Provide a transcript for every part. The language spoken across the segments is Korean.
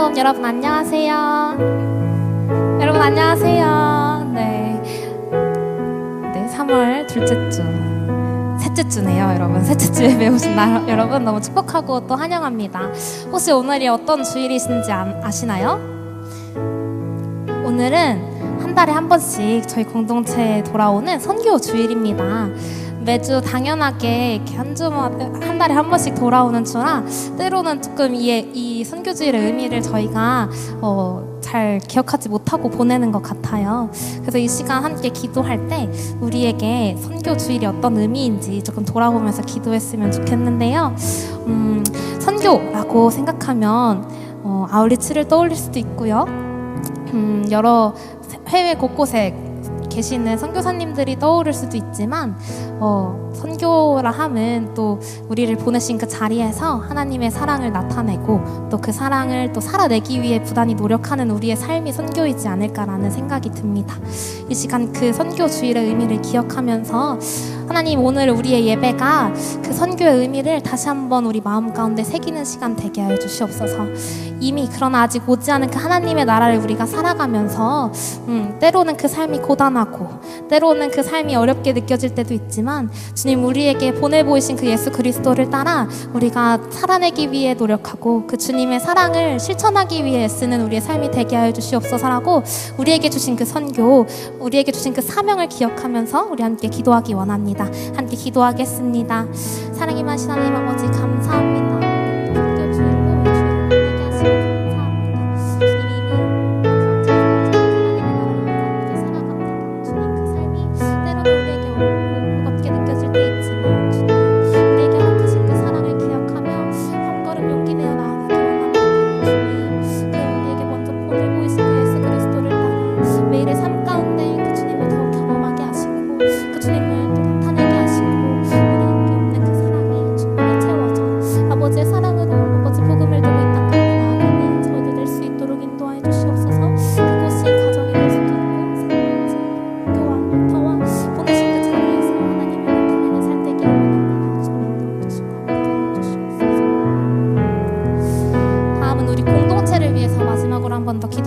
샬롬. 여러분 안녕하세요. 여러분 안녕하세요. 네, 3월 둘째 주, 셋째 주네요. 여러분 셋째 주에 배우신 날 여러분 너무 축복하고 또 환영합니다. 혹시 오늘이 어떤 주일이신지 아시나요? 오늘은 한 달에 한 번씩 저희 공동체에 돌아오는 선교 주일입니다. 매주 당연하게 이렇게 한 달에 한 번씩 돌아오는 주라 때로는 조금 이 선교주일의 의미를 저희가 잘 기억하지 못하고 보내는 것 같아요. 그래서 이 시간 함께 기도할 때 우리에게 선교주일이 어떤 의미인지 조금 돌아보면서 기도했으면 좋겠는데요. 선교라고 생각하면 아울리치를 떠올릴 수도 있고요. 여러 해외 곳곳에 계시는 선교사님들이 떠오를 수도 있지만 선교라 함은 또 우리를 보내신 그 자리에서 하나님의 사랑을 나타내고 또 그 사랑을 또 살아내기 위해 부단히 노력하는 우리의 삶이 선교이지 않을까라는 생각이 듭니다. 이 시간 그 선교 주일의 의미를 기억하면서 하나님 오늘 우리의 예배가 그 선교의 의미를 다시 한번 우리 마음 가운데 새기는 시간 되게 하여 주시옵소서. 이미 그러나 아직 오지 않은 그 하나님의 나라를 우리가 살아가면서 때로는 그 삶이 고단하고 때로는 그 삶이 어렵게 느껴질 때도 있지만 주님 우리에게 보내보이신 그 예수 그리스도를 따라 우리가 살아내기 위해 노력하고 그 주님의 사랑을 실천하기 위해 애쓰는 우리의 삶이 되게 하여 주시옵소서라고 우리에게 주신 그 선교, 우리에게 주신 그 사명을 기억하면서 우리 함께 기도하기 원합니다. 함께 기도하겠습니다. 사랑이 많으신 하나님 아버지 감사합니다.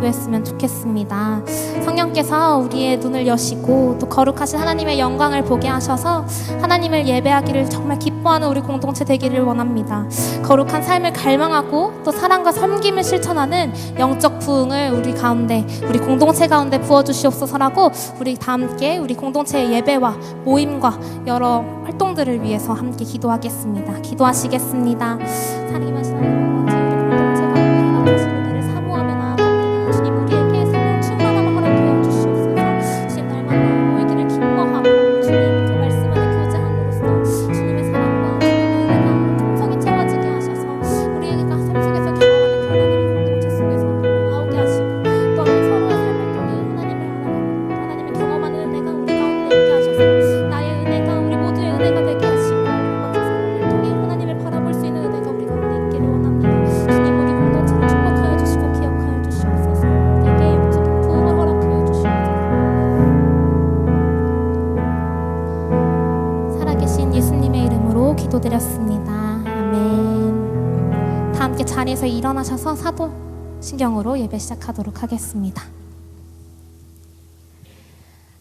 했으면 좋겠습니다. 성령께서 우리의 눈을 여시고 또 거룩하신 하나님의 영광을 보게 하셔서 하나님을 예배하기를 정말 기뻐하는 우리 공동체 되기를 원합니다. 거룩한 삶을 갈망하고 또 사랑과 섬김을 실천하는 영적 부흥을 우리 가운데, 우리 공동체 가운데 부어주시옵소서라고 우리 다 함께 우리 공동체의 예배와 모임과 여러 활동들을 위해서 함께 기도하겠습니다. 기도하시겠습니다. 사랑이 많으신 하나님 기도드렸습니다. 아멘. 다 함께 자리에서 일어나셔서 사도신경으로 예배 시작하도록 하겠습니다.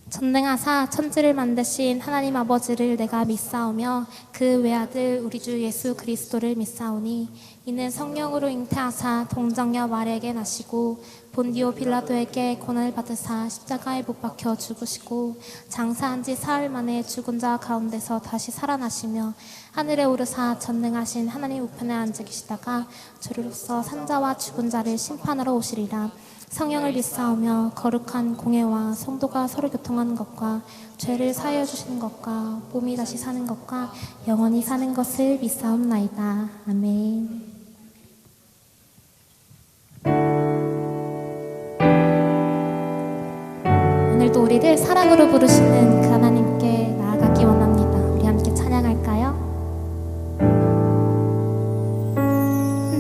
전능하사 천지를 만드신 하나님 아버지를 내가 믿사오며 그 외아들 우리 주 예수 그리스도를 믿사오니 이는 성령으로 잉태하사 동정녀 마리아에게 나시고 본디오 빌라도에게 고난을 받으사 십자가에 못 박혀 죽으시고 장사한 지 사흘 만에 죽은 자 가운데서 다시 살아나시며 하늘에 오르사 전능하신 하나님 우편에 앉아 계시다가 주로서 산자와 죽은 자를 심판하러 오시리라. 성령을 믿사오며 거룩한 공회와 성도가 서로 교통하는 것과 죄를 사하여 주시는 것과 몸이 다시 사는 것과 영원히 사는 것을 믿사옵나이다. 아멘. 오늘도 우리를 사랑으로 부르시는 그 하나님께 나아가기 원합니다. 우리 함께 찬양할까요?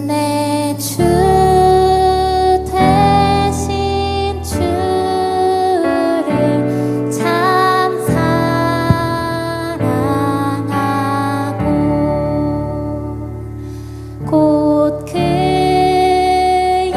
내 주 곧 그의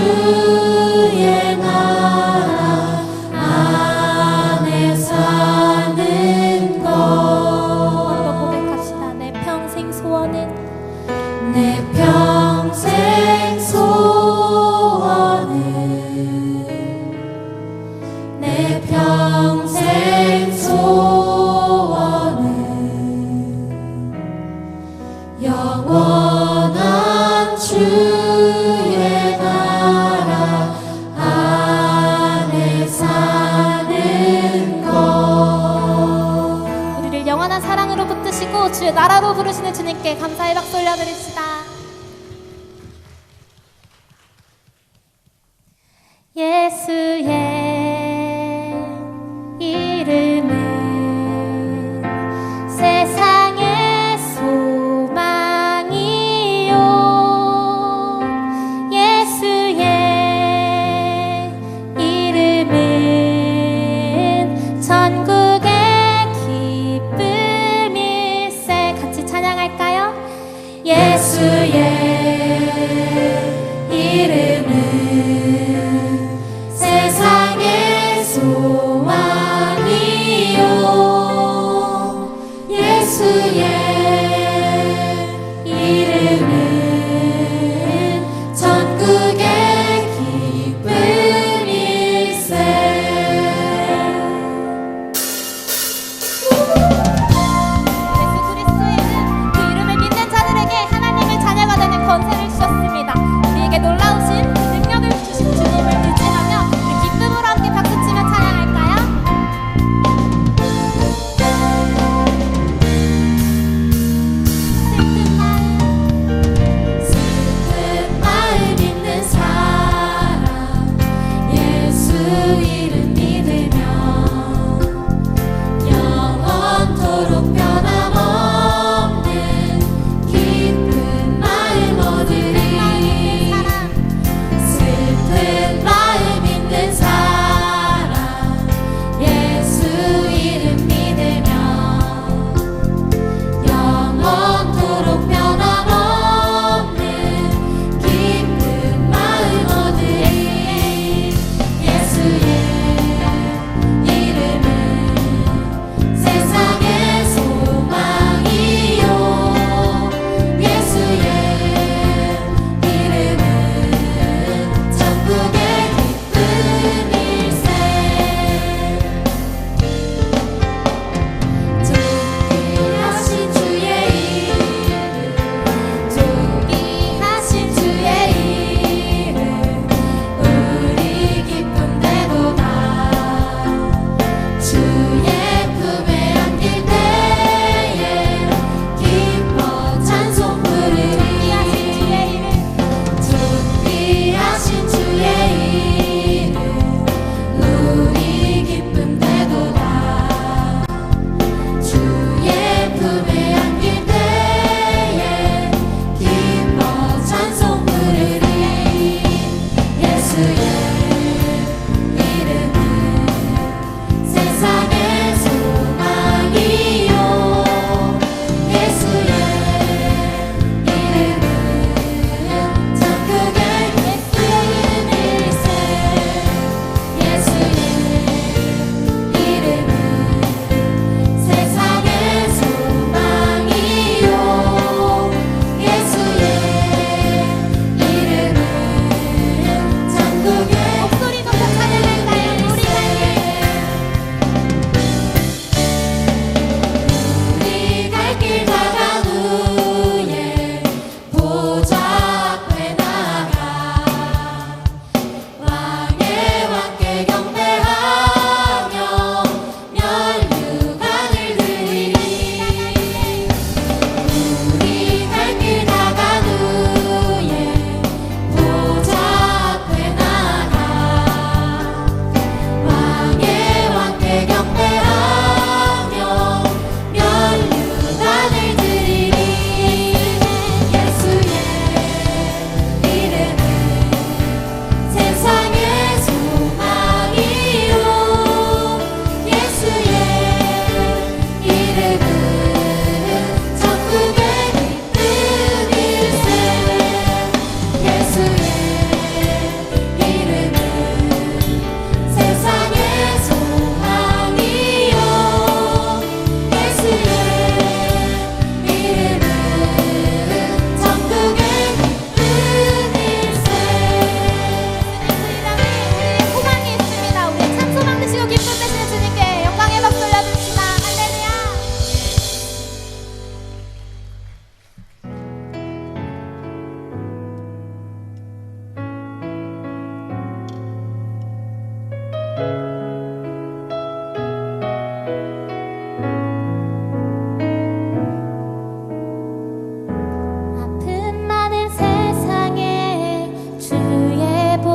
주의 나라 안에 사는 것. 또 고백합시다. 내 평생 소원은 내 평생 소원은 내 평생 소원은 영원한 주의 나라 안에 사는 것. 우리를 영원한 사랑으로 붙드시고 주의 나라로 부르시는 주님께 감사의 박수 올려드립시다. 예수의 이름은 세상의 소망이요, 예수의 이름은 천국의 기쁨일세. 같이 찬양할까요? 예수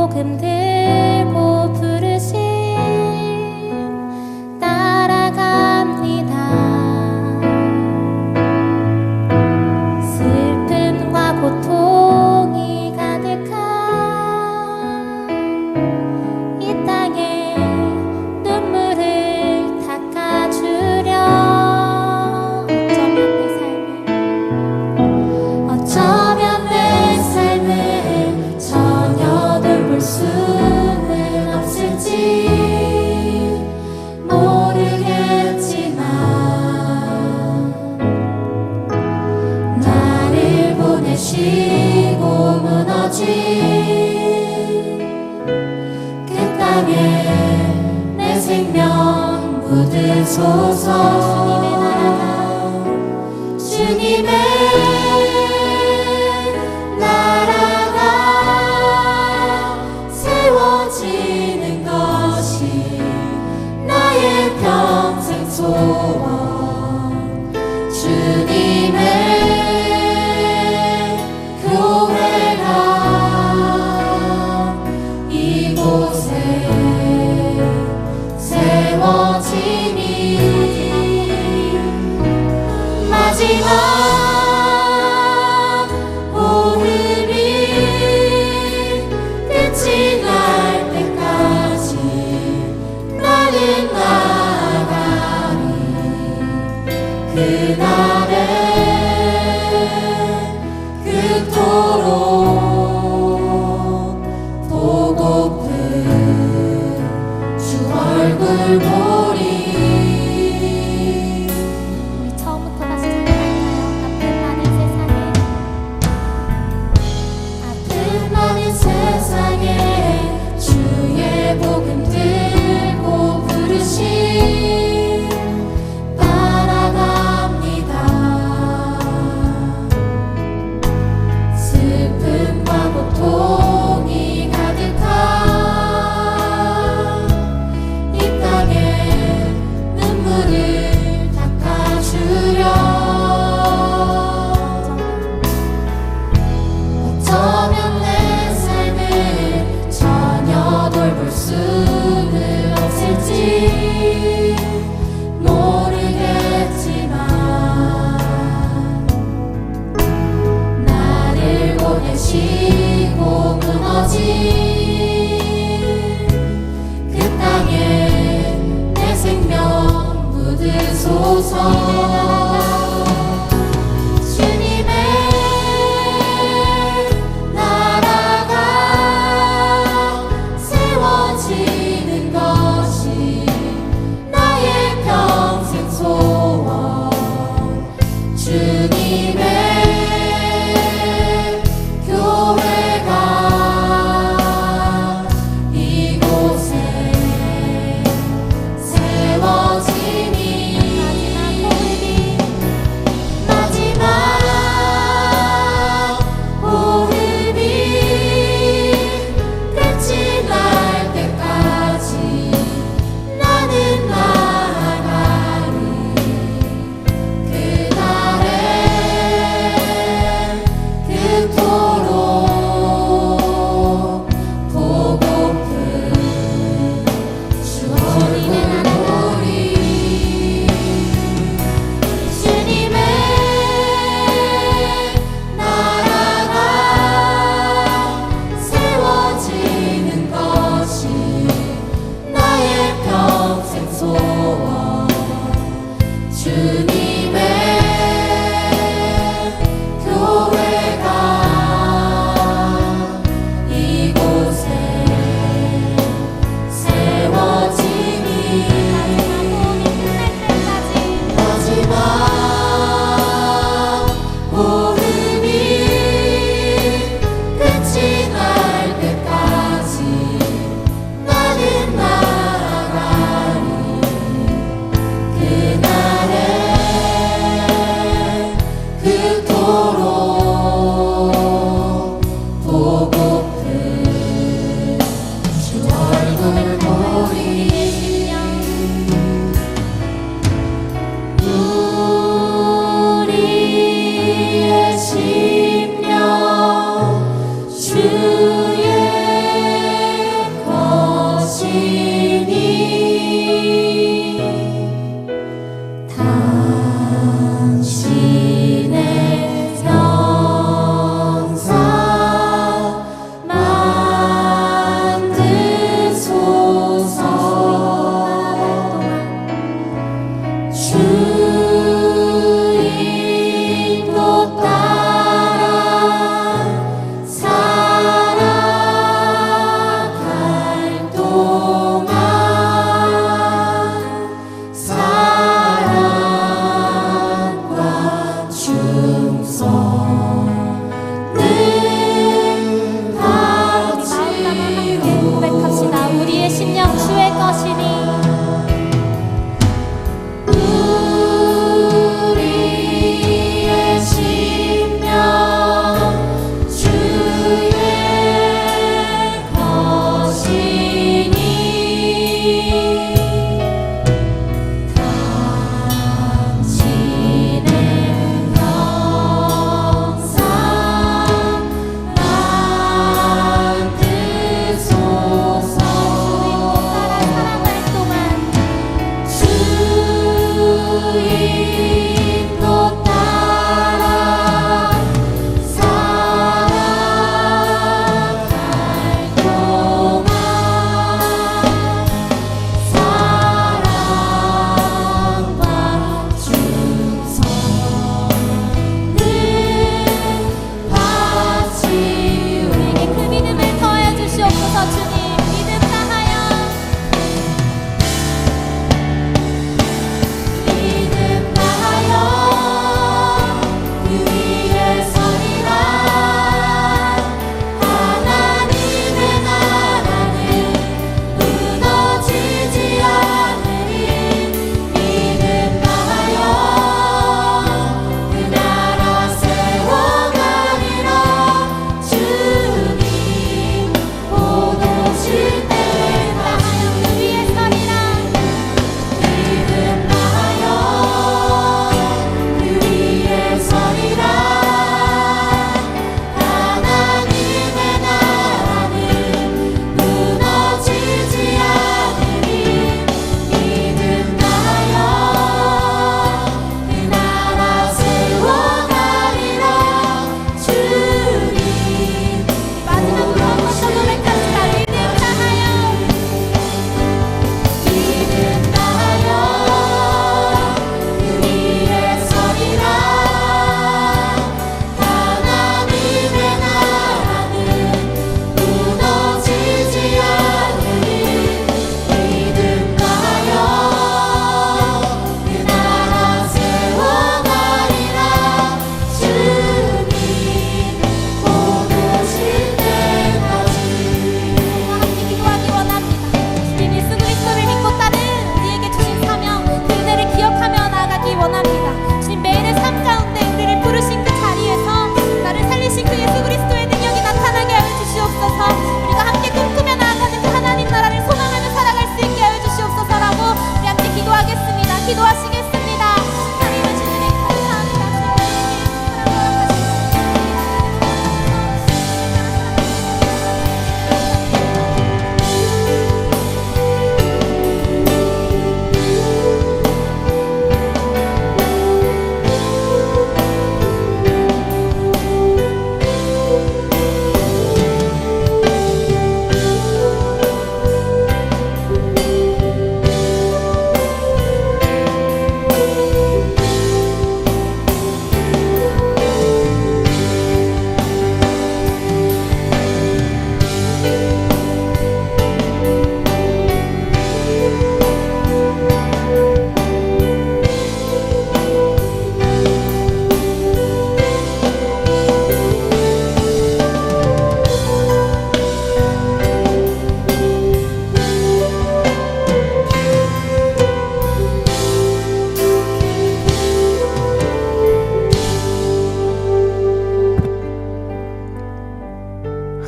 복음 들고 부르심 따라갑니다. 슬픔과 고통이 가득한 이 땅에 눈물을 닦아주려 어쩌면 내 삶을 전혀 돌볼 수는 없을지 모르겠지만 나를 보내시고 무너진 그 땅에 내 생명 묻으소서. 주님의 나라가 세워지는 것이 나의 평생 소원. 주님의 교회가 이곳에 세워지니 마지막 호흡이 끝이 날 때까지 나는 나가리. 그날에 그토록 보고픈 주 얼굴 보리. 우리 처음부터 다시 찬양할까요? 아픈 많은 세상에 주의 복음 들고 부르심 따라갑니다. 슬픔과 고통이 가득한 이 땅에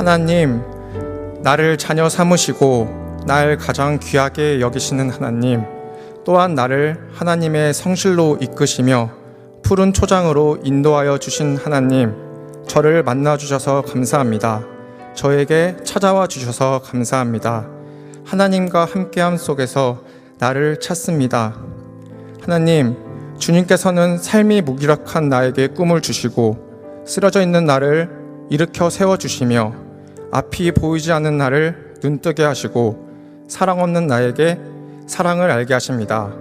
하나님, 나를 자녀 삼으시고 날 가장 귀하게 여기시는 하나님, 또한 나를 하나님의 성실로 이끄시며 푸른 초장으로 인도하여 주신 하나님, 저를 만나 주셔서 감사합니다. 저에게 찾아와 주셔서 감사합니다. 하나님과 함께함 속에서 나를 찾습니다. 하나님, 주님께서는 삶이 무기력한 나에게 꿈을 주시고 쓰러져 있는 나를 일으켜 세워주시며 앞이 보이지 않는 나를 눈뜨게 하시고 사랑 없는 나에게 사랑을 알게 하십니다.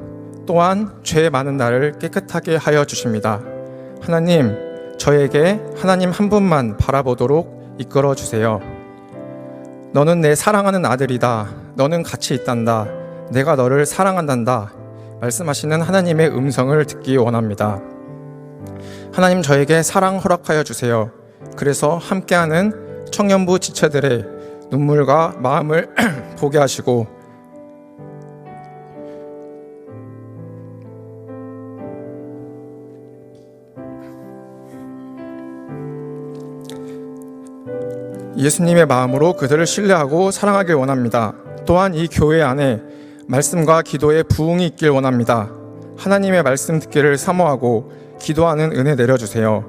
또한 죄 많은 나를 깨끗하게 하여 주십니다. 하나님, 저에게 하나님 한 분만 바라보도록 이끌어 주세요. 너는 내 사랑하는 아들이다. 너는 가치 있단다. 내가 너를 사랑한단다. 말씀하시는 하나님의 음성을 듣기 원합니다. 하나님, 저에게 사랑 허락하여 주세요. 그래서 함께하는 청년부 지체들의 눈물과 마음을 보게 하시고 예수님의 마음으로 그들을 신뢰하고 사랑하길 원합니다. 또한 이 교회 안에 말씀과 기도의 부흥이 있길 원합니다. 하나님의 말씀 듣기를 사모하고 기도하는 은혜 내려주세요.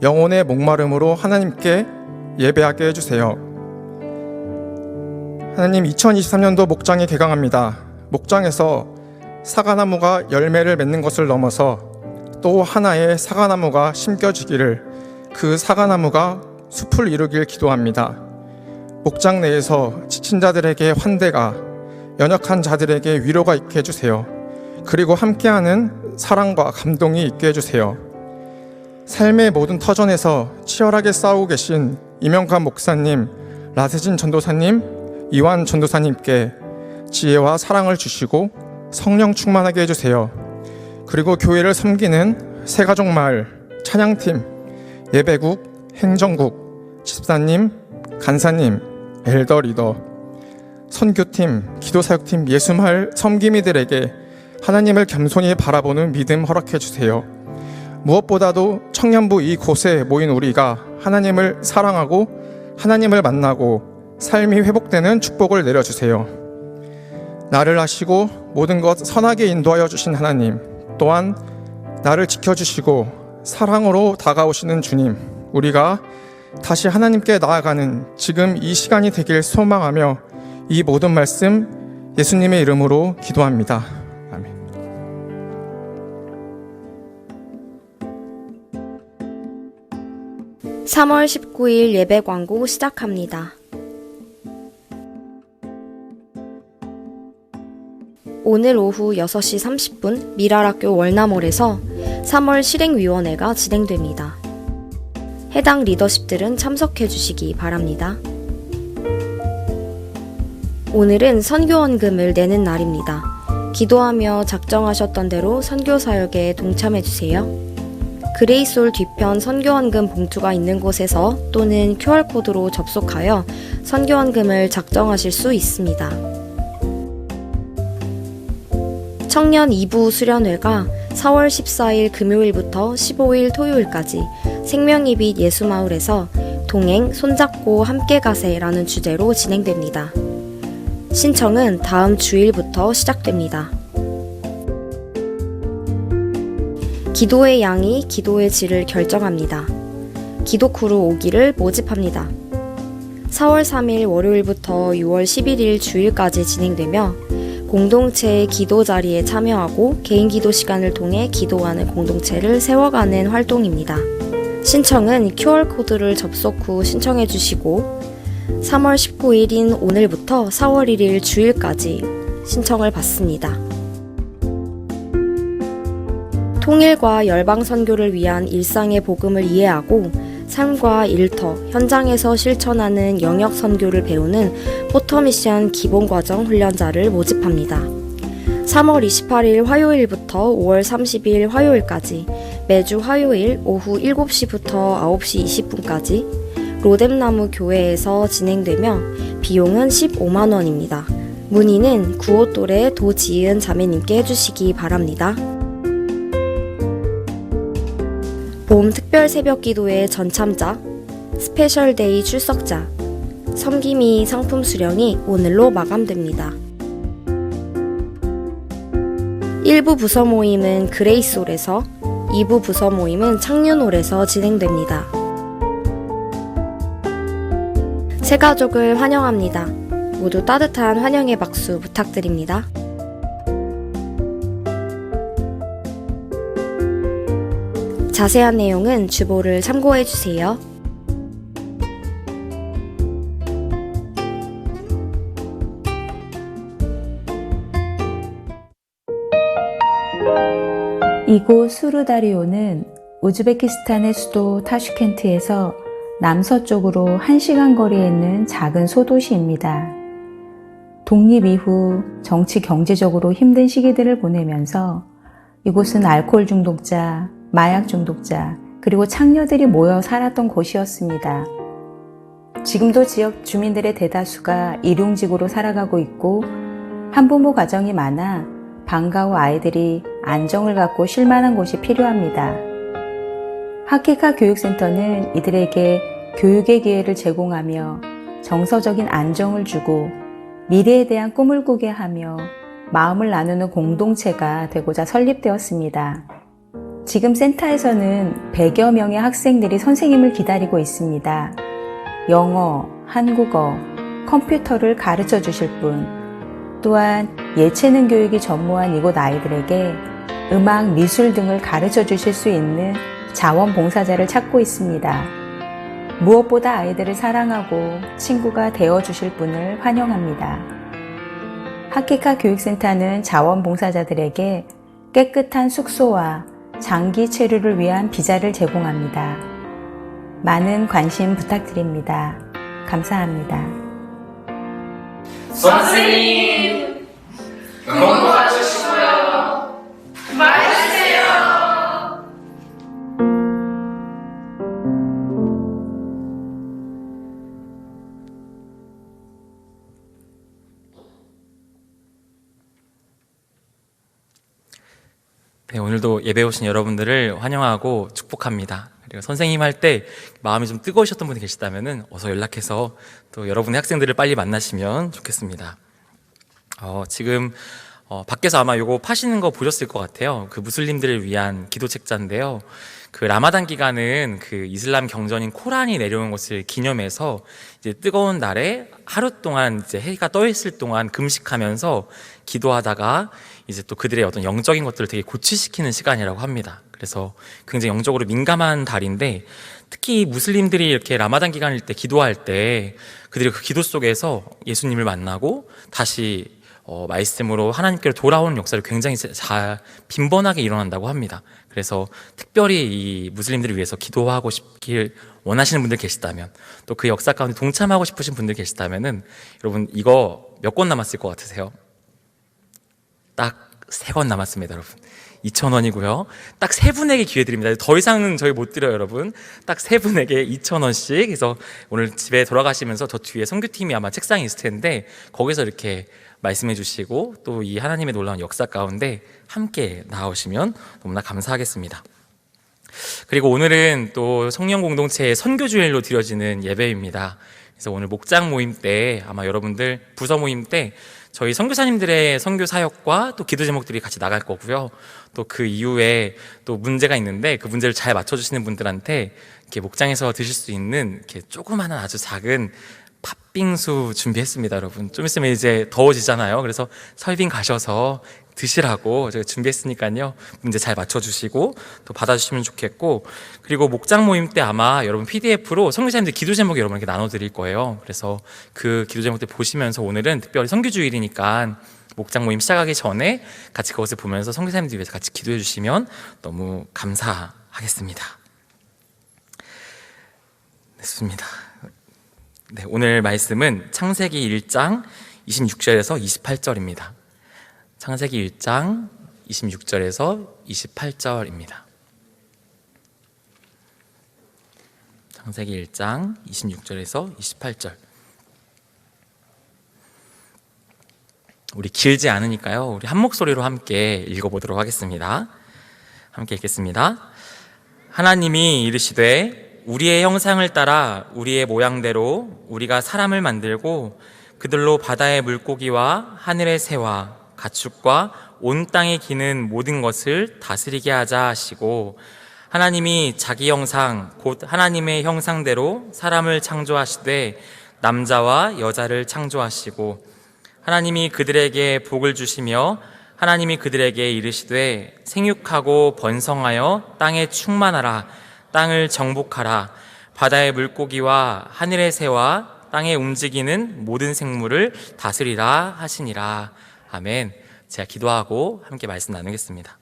영혼의 목마름으로 하나님께 예배하게 해주세요. 하나님, 2023년도 목장이 개강합니다. 목장에서 사과나무가 열매를 맺는 것을 넘어서 또 하나의 사과나무가 심겨지기를, 그 사과나무가 숲을 이루길 기도합니다. 목장 내에서 지친 자들에게 환대가, 연약한 자들에게 위로가 있게 해주세요. 그리고 함께하는 사랑과 감동이 있게 해주세요. 삶의 모든 터전에서 치열하게 싸우고 계신 이명관 목사님, 라세진 전도사님, 이완 전도사님께 지혜와 사랑을 주시고 성령 충만하게 해주세요. 그리고 교회를 섬기는 새가족마을, 찬양팀, 예배국, 행정국, 집사님, 간사님, 엘더 리더, 선교팀, 기도사역팀, 예수마을 섬김이들에게 하나님을 겸손히 바라보는 믿음 허락해 주세요. 무엇보다도 청년부 이곳에 모인 우리가 하나님을 사랑하고 하나님을 만나고 삶이 회복되는 축복을 내려주세요. 나를 아시고 모든 것 선하게 인도하여 주신 하나님, 또한 나를 지켜주시고 사랑으로 다가오시는 주님, 우리가 다시 하나님께 나아가는 지금 이 시간이 되길 소망하며 이 모든 말씀 예수님의 이름으로 기도합니다. 아멘. (3월 19일) 예배 광고 시작합니다. 오늘 오후 6시 30분 미랄학교 월남홀에서 3월 실행위원회가 진행됩니다. 해당 리더십들은 참석해 주시기 바랍니다. 오늘은 선교원금을 내는 날입니다. 기도하며 작정하셨던 대로 선교사역에 동참해 주세요. 그레이솔 뒤편 선교원금 봉투가 있는 곳에서 또는 QR코드로 접속하여 선교원금을 작정하실 수 있습니다. 청년 2부 수련회가 4월 14일 금요일부터 15일 토요일까지 생명이빛 예수마을에서 동행, 손잡고 함께 가세라는 주제로 진행됩니다. 신청은 다음 주일부터 시작됩니다. 기도의 양이 기도의 질을 결정합니다. 기도크루 5기를 모집합니다. 4월 3일 월요일부터 6월 11일 주일까지 진행되며 공동체의 기도 자리에 참여하고 개인 기도 시간을 통해 기도하는 공동체를 세워가는 활동입니다. 신청은 QR코드를 접속 후 신청해 주시고 3월 19일인 오늘부터 4월 1일 주일까지 신청을 받습니다. 통일과 열방 선교를 위한 일상의 복음을 이해하고 삶과 일터, 현장에서 실천하는 영역 선교를 배우는 포터미션 기본과정 훈련자를 모집합니다. 3월 28일 화요일부터 5월 30일 화요일까지 매주 화요일 오후 7시부터 9시 20분까지 로뎀나무 교회에서 진행되며 비용은 15만원입니다. 문의는 95또래 도지은 자매님께 해주시기 바랍니다. 봄 특별 새벽 기도의 전참자, 스페셜데이 출석자, 섬김이 상품 수령이 오늘로 마감됩니다. 1부 부서 모임은 그레이스홀에서, 2부 부서 모임은 창륜홀에서 진행됩니다. 새 가족을 환영합니다. 모두 따뜻한 환영의 박수 부탁드립니다. 자세한 내용은 주보를 참고해주세요. 이곳 수르다리오는 우즈베키스탄의 수도 타슈켄트에서 남서쪽으로 1시간 거리에 있는 작은 소도시입니다. 독립 이후 정치 경제적으로 힘든 시기들을 보내면서 이곳은 알코올 중독자, 마약 중독자, 그리고 창녀들이 모여 살았던 곳이었습니다. 지금도 지역 주민들의 대다수가 일용직으로 살아가고 있고 한부모 가정이 많아 방과 후 아이들이 안정을 갖고 쉴 만한 곳이 필요합니다. 하키카 교육센터는 이들에게 교육의 기회를 제공하며 정서적인 안정을 주고 미래에 대한 꿈을 꾸게 하며 마음을 나누는 공동체가 되고자 설립되었습니다. 지금 센터에서는 100여 명의 학생들이 선생님을 기다리고 있습니다. 영어, 한국어, 컴퓨터를 가르쳐 주실 분, 또한 예체능 교육이 전무한 이곳 아이들에게 음악, 미술 등을 가르쳐 주실 수 있는 자원봉사자를 찾고 있습니다. 무엇보다 아이들을 사랑하고 친구가 되어 주실 분을 환영합니다. 하키카 교육센터는 자원봉사자들에게 깨끗한 숙소와 장기 체류를 위한 비자를 제공합니다. 많은 관심 부탁드립니다. 감사합니다. 선생님, 공부하고 싶어요. 말해주세요. 네, 오늘도 예배 오신 여러분들을 환영하고 축복합니다. 그리고 선생님 할 때 마음이 좀 뜨거우셨던 분이 계시다면 어서 연락해서 또 여러분의 학생들을 빨리 만나시면 좋겠습니다. 지금 밖에서 아마 요거 파시는 거 보셨을 것 같아요. 그 무슬림들을 위한 기도 책자인데요. 그 라마단 기간은 그 이슬람 경전인 코란이 내려온 것을 기념해서 이제 뜨거운 날에 하루 동안 이제 해가 떠 있을 동안 금식하면서 기도하다가 이제 또 그들의 어떤 영적인 것들을 되게 고취시키는 시간이라고 합니다. 그래서 굉장히 영적으로 민감한 달인데, 특히 무슬림들이 이렇게 라마단 기간일 때 기도할 때 그들이 그 기도 속에서 예수님을 만나고 다시 말씀으로 하나님께로 돌아오는 역사를 굉장히 빈번하게 일어난다고 합니다. 그래서 특별히 이 무슬림들을 위해서 기도하고 싶길 원하시는 분들 계시다면, 또 그 역사 가운데 동참하고 싶으신 분들 계시다면은 여러분 이거 몇 권 남았을 것 같으세요? 딱 3권 남았습니다, 여러분. 2,000원이고요. 딱 3분에게 기회 드립니다. 더 이상은 저희 못 드려요, 여러분. 딱 3분에게 2,000원씩. 그래서 오늘 집에 돌아가시면서 저 뒤에 선교팀이 아마 책상이 있을 텐데 거기서 이렇게 말씀해 주시고 또 이 하나님의 놀라운 역사 가운데 함께 나오시면 너무나 감사하겠습니다. 그리고 오늘은 또 성령 공동체의 선교주일로 드려지는 예배입니다. 그래서 오늘 목장 모임 때 아마 여러분들 부서 모임 때 저희 선교사님들의 선교 사역과 또 기도 제목들이 같이 나갈 거고요. 또 그 이후에 또 문제가 있는데 그 문제를 잘 맞춰주시는 분들한테 이렇게 목장에서 드실 수 있는 이렇게 조그마한 아주 작은 팥빙수 준비했습니다, 여러분. 좀 있으면 이제 더워지잖아요. 그래서 설빙 가셔서 드시라고 제가 준비했으니까요. 문제 잘 맞춰주시고 또 받아주시면 좋겠고, 그리고 목장 모임 때 아마 여러분 PDF로 선교사님들 기도 제목 여러분에게 나눠드릴 거예요. 그래서 그 기도 제목들 보시면서 오늘은 특별히 선교주일이니까 목장 모임 시작하기 전에 같이 그것을 보면서 선교사님들 위해서 같이 기도해 주시면 너무 감사하겠습니다. 됐습니다. 네, 오늘 말씀은 창세기 1장 26절에서 28절입니다. 창세기 1장 26절에서 28절입니다. 창세기 1장 26절에서 28절. 우리 길지 않으니까요, 우리 한 목소리로 함께 읽어보도록 하겠습니다. 함께 읽겠습니다. 하나님이 이르시되 우리의 형상을 따라 우리의 모양대로 우리가 사람을 만들고 그들로 바다의 물고기와 하늘의 새와 가축과 온 땅에 기는 모든 것을 다스리게 하자 하시고, 하나님이 자기 형상 곧 하나님의 형상대로 사람을 창조하시되 남자와 여자를 창조하시고, 하나님이 그들에게 복을 주시며 하나님이 그들에게 이르시되 생육하고 번성하여 땅에 충만하라, 땅을 정복하라, 바다의 물고기와 하늘의 새와 땅에 움직이는 모든 생물을 다스리라 하시니라. 아멘. 제가 기도하고 함께 말씀 나누겠습니다.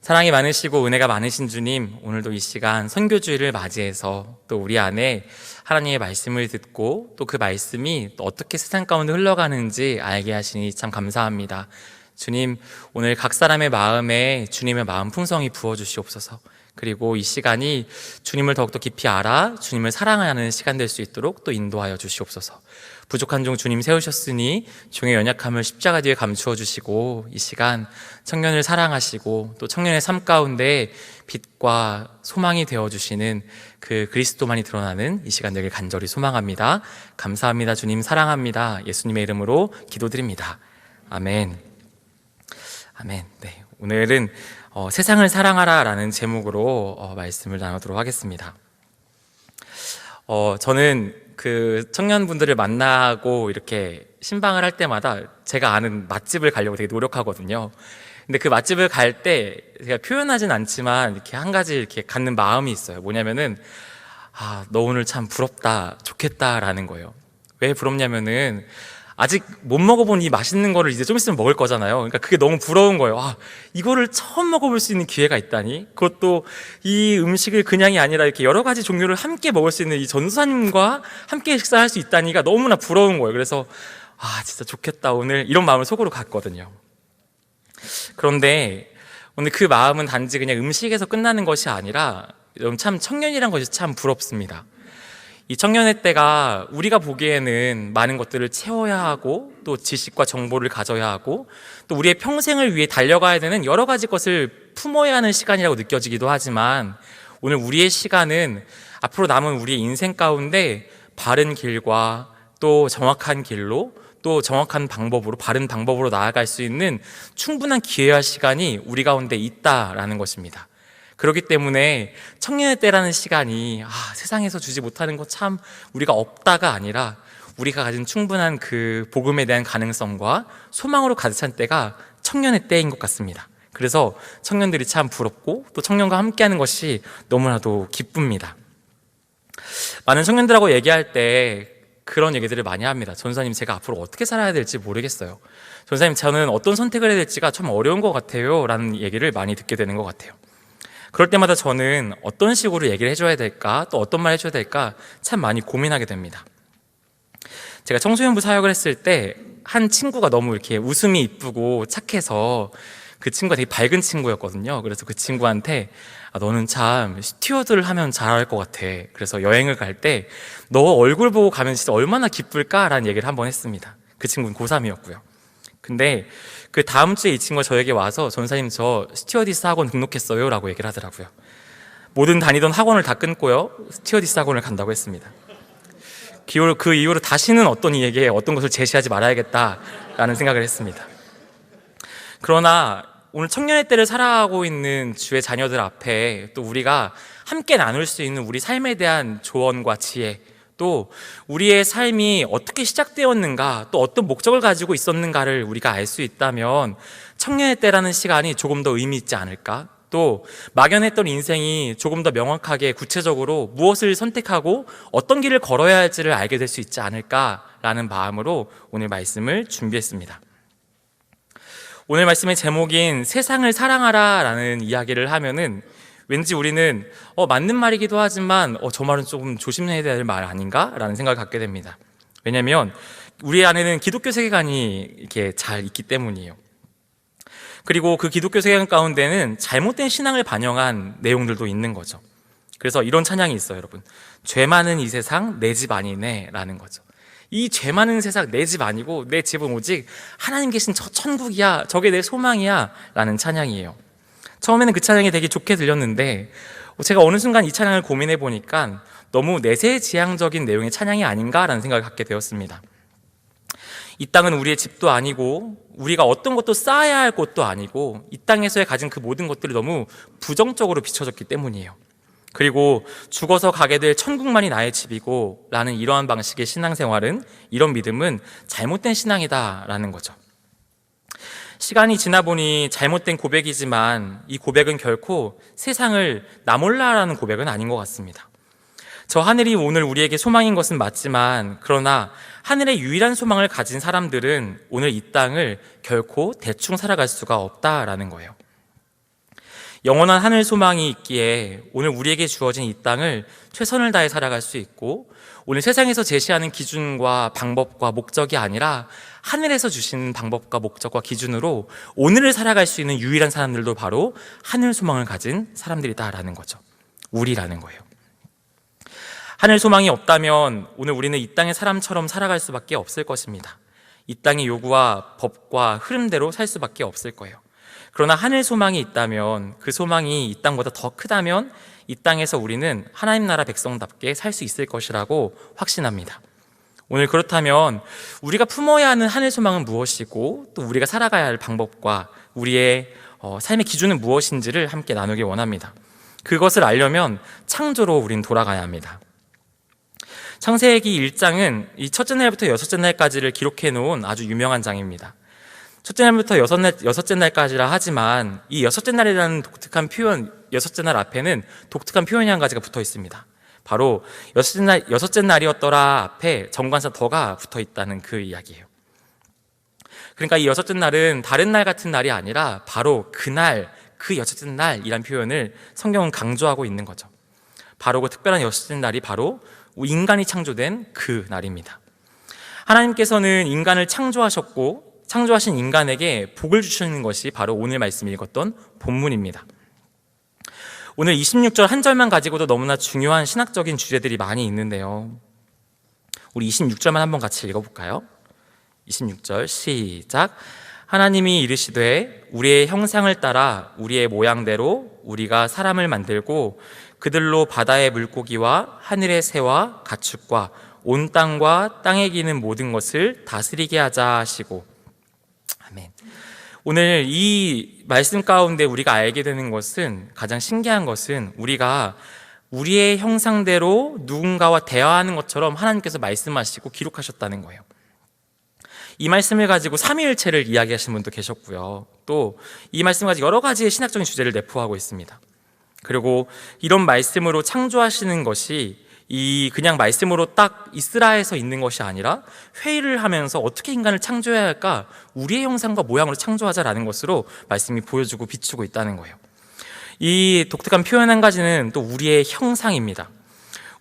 사랑이 많으시고 은혜가 많으신 주님, 오늘도 이 시간 선교주일을 맞이해서 또 우리 안에 하나님의 말씀을 듣고 또 그 말씀이 또 어떻게 세상 가운데 흘러가는지 알게 하시니 참 감사합니다. 주님, 오늘 각 사람의 마음에 주님의 마음 풍성히 부어주시옵소서. 그리고 이 시간이 주님을 더욱더 깊이 알아 주님을 사랑하는 시간 될 수 있도록 또 인도하여 주시옵소서. 부족한 종 주님 세우셨으니 종의 연약함을 십자가 뒤에 감추어 주시고, 이 시간 청년을 사랑하시고 또 청년의 삶 가운데 빛과 소망이 되어주시는 그 그리스도만이 드러나는 이 시간 되길 간절히 소망합니다. 감사합니다. 주님 사랑합니다. 예수님의 이름으로 기도드립니다. 아멘. 아멘. 네, 오늘은 세상을 사랑하라 라는 제목으로 말씀을 나누도록 하겠습니다. 저는 그 청년분들을 만나고 이렇게 신방을 할 때마다 제가 아는 맛집을 가려고 되게 노력하거든요. 근데 그 맛집을 갈 때 제가 표현하진 않지만 이렇게 한 가지 이렇게 갖는 마음이 있어요. 뭐냐면은, 너 오늘 참 부럽다, 좋겠다라는 거예요. 왜 부럽냐면은 아직 못 먹어본 이 맛있는 거를 이제 좀 있으면 먹을 거잖아요. 그러니까 그게 너무 부러운 거예요. 이거를 처음 먹어볼 수 있는 기회가 있다니. 그것도 이 음식을 그냥이 아니라 이렇게 여러 가지 종류를 함께 먹을 수 있는 이 전도사님과 함께 식사할 수 있다니가 너무나 부러운 거예요. 그래서 진짜 좋겠다 오늘, 이런 마음을 속으로 갖거든요. 그런데 오늘 그 마음은 단지 그냥 음식에서 끝나는 것이 아니라 참 청년이란 것이 참 부럽습니다. 이 청년의 때가 우리가 보기에는 많은 것들을 채워야 하고 또 지식과 정보를 가져야 하고 또 우리의 평생을 위해 달려가야 되는 여러 가지 것을 품어야 하는 시간이라고 느껴지기도 하지만, 오늘 우리의 시간은 앞으로 남은 우리의 인생 가운데 바른 길과 또 정확한 길로 또 정확한 방법으로, 바른 방법으로 나아갈 수 있는 충분한 기회와 시간이 우리 가운데 있다라는 것입니다. 그렇기 때문에 청년의 때라는 시간이 세상에서 주지 못하는 것 참 우리가 없다가 아니라 우리가 가진 충분한 그 복음에 대한 가능성과 소망으로 가득 찬 때가 청년의 때인 것 같습니다. 그래서 청년들이 참 부럽고 또 청년과 함께하는 것이 너무나도 기쁩니다. 많은 청년들하고 얘기할 때 그런 얘기들을 많이 합니다. 전사님, 제가 앞으로 어떻게 살아야 될지 모르겠어요. 전사님, 저는 어떤 선택을 해야 될지가 참 어려운 것 같아요 라는 얘기를 많이 듣게 되는 것 같아요. 그럴 때마다 저는 어떤 식으로 얘기를 해줘야 될까, 또 어떤 말 해줘야 될까 참 많이 고민하게 됩니다. 제가 청소년부 사역을 했을 때 한 친구가 너무 이렇게 웃음이 이쁘고 착해서, 그 친구가 되게 밝은 친구였거든요. 그래서 그 친구한테 너는 참 스튜어드를 하면 잘할 것 같아. 그래서 여행을 갈 때 너 얼굴 보고 가면 진짜 얼마나 기쁠까라는 얘기를 한번 했습니다. 그 친구는 고3이었고요. 근데 그 다음 주에 이 친구가 저에게 와서, 전사님 저 스튜어디스 학원 등록했어요 라고 얘기를 하더라고요. 모든 다니던 학원을 다 끊고요, 스튜어디스 학원을 간다고 했습니다. 그 이후로 다시는 어떤 이에게 어떤 것을 제시하지 말아야겠다라는 생각을 했습니다. 그러나 오늘 청년의 때를 살아가고 있는 주의 자녀들 앞에 또 우리가 함께 나눌 수 있는 우리 삶에 대한 조언과 지혜, 또 우리의 삶이 어떻게 시작되었는가, 또 어떤 목적을 가지고 있었는가를 우리가 알 수 있다면 청년의 때라는 시간이 조금 더 의미 있지 않을까, 또 막연했던 인생이 조금 더 명확하게 구체적으로 무엇을 선택하고 어떤 길을 걸어야 할지를 알게 될 수 있지 않을까라는 마음으로 오늘 말씀을 준비했습니다. 오늘 말씀의 제목인 세상을 사랑하라 라는 이야기를 하면은 왠지 우리는 맞는 말이기도 하지만 저 말은 조금 조심해야 될 말 아닌가? 라는 생각을 갖게 됩니다. 왜냐하면 우리 안에는 기독교 세계관이 이렇게 잘 있기 때문이에요. 그리고 그 기독교 세계관 가운데는 잘못된 신앙을 반영한 내용들도 있는 거죠. 그래서 이런 찬양이 있어요, 여러분. 죄 많은 이 세상 내 집 아니네 라는 거죠. 이 죄 많은 세상 내 집 아니고 내 집은 오직 하나님 계신 저 천국이야, 저게 내 소망이야 라는 찬양이에요. 처음에는 그 찬양이 되게 좋게 들렸는데 제가 어느 순간 이 찬양을 고민해 보니까 너무 내세지향적인 내용의 찬양이 아닌가라는 생각을 갖게 되었습니다. 이 땅은 우리의 집도 아니고 우리가 어떤 것도 쌓아야 할 곳도 아니고 이 땅에서의 가진 그 모든 것들이 너무 부정적으로 비춰졌기 때문이에요. 그리고 죽어서 가게 될 천국만이 나의 집이고 라는 이러한 방식의 신앙생활은, 이런 믿음은 잘못된 신앙이다라는 거죠. 시간이 지나 보니 잘못된 고백이지만 이 고백은 결코 세상을 나 몰라라는 고백은 아닌 것 같습니다. 저 하늘이 오늘 우리에게 소망인 것은 맞지만, 그러나 하늘의 유일한 소망을 가진 사람들은 오늘 이 땅을 결코 대충 살아갈 수가 없다라는 거예요. 영원한 하늘 소망이 있기에 오늘 우리에게 주어진 이 땅을 최선을 다해 살아갈 수 있고, 오늘 세상에서 제시하는 기준과 방법과 목적이 아니라 하늘에서 주신 방법과 목적과 기준으로 오늘을 살아갈 수 있는 유일한 사람들도 바로 하늘 소망을 가진 사람들이다라는 거죠. 우리라는 거예요. 하늘 소망이 없다면 오늘 우리는 이 땅의 사람처럼 살아갈 수밖에 없을 것입니다. 이 땅의 요구와 법과 흐름대로 살 수밖에 없을 거예요. 그러나 하늘 소망이 있다면, 그 소망이 이 땅보다 더 크다면 이 땅에서 우리는 하나님 나라 백성답게 살 수 있을 것이라고 확신합니다. 오늘 그렇다면 우리가 품어야 하는 하늘 소망은 무엇이고, 또 우리가 살아가야 할 방법과 우리의 삶의 기준은 무엇인지를 함께 나누길 원합니다. 그것을 알려면 창조로 우린 돌아가야 합니다. 창세기 1장은 이 첫째 날부터 여섯째 날까지를 기록해 놓은 아주 유명한 장입니다. 첫째 날부터 여섯째 날까지라 하지만 이 여섯째 날이라는 독특한 표현, 여섯째 날 앞에는 독특한 표현이 한 가지가 붙어 있습니다. 바로 여섯째 날이었더라 앞에 정관사 더가 붙어 있다는 그 이야기예요. 그러니까 이 여섯째 날은 다른 날 같은 날이 아니라 바로 그날, 그 여섯째 날이란 표현을 성경은 강조하고 있는 거죠. 바로 그 특별한 여섯째 날이 바로 인간이 창조된 그 날입니다. 하나님께서는 인간을 창조하셨고, 창조하신 인간에게 복을 주시는 것이 바로 오늘 말씀 읽었던 본문입니다. 오늘 26절 한 절만 가지고도 너무나 중요한 신학적인 주제들이 많이 있는데요. 우리 26절만 한번 같이 읽어볼까요? 26절 시작. 하나님이 이르시되 우리의 형상을 따라 우리의 모양대로 우리가 사람을 만들고 그들로 바다의 물고기와 하늘의 새와 가축과 온 땅과 땅에 기는 모든 것을 다스리게 하자 하시고. 아멘. 오늘 이 말씀 가운데 우리가 알게 되는 것은, 가장 신기한 것은 우리가 우리의 형상대로 누군가와 대화하는 것처럼 하나님께서 말씀하시고 기록하셨다는 거예요. 이 말씀을 가지고 삼위일체를 이야기하시는 분도 계셨고요. 또 이 말씀 가지고 여러 가지의 신학적인 주제를 내포하고 있습니다. 그리고 이런 말씀으로 창조하시는 것이 그냥 말씀으로 딱 있으라해서 있는 것이 아니라 회의를 하면서 어떻게 인간을 창조해야 할까, 우리의 형상과 모양으로 창조하자라는 것으로 말씀이 보여주고 비추고 있다는 거예요. 이 독특한 표현 한 가지는 또 우리의 형상입니다.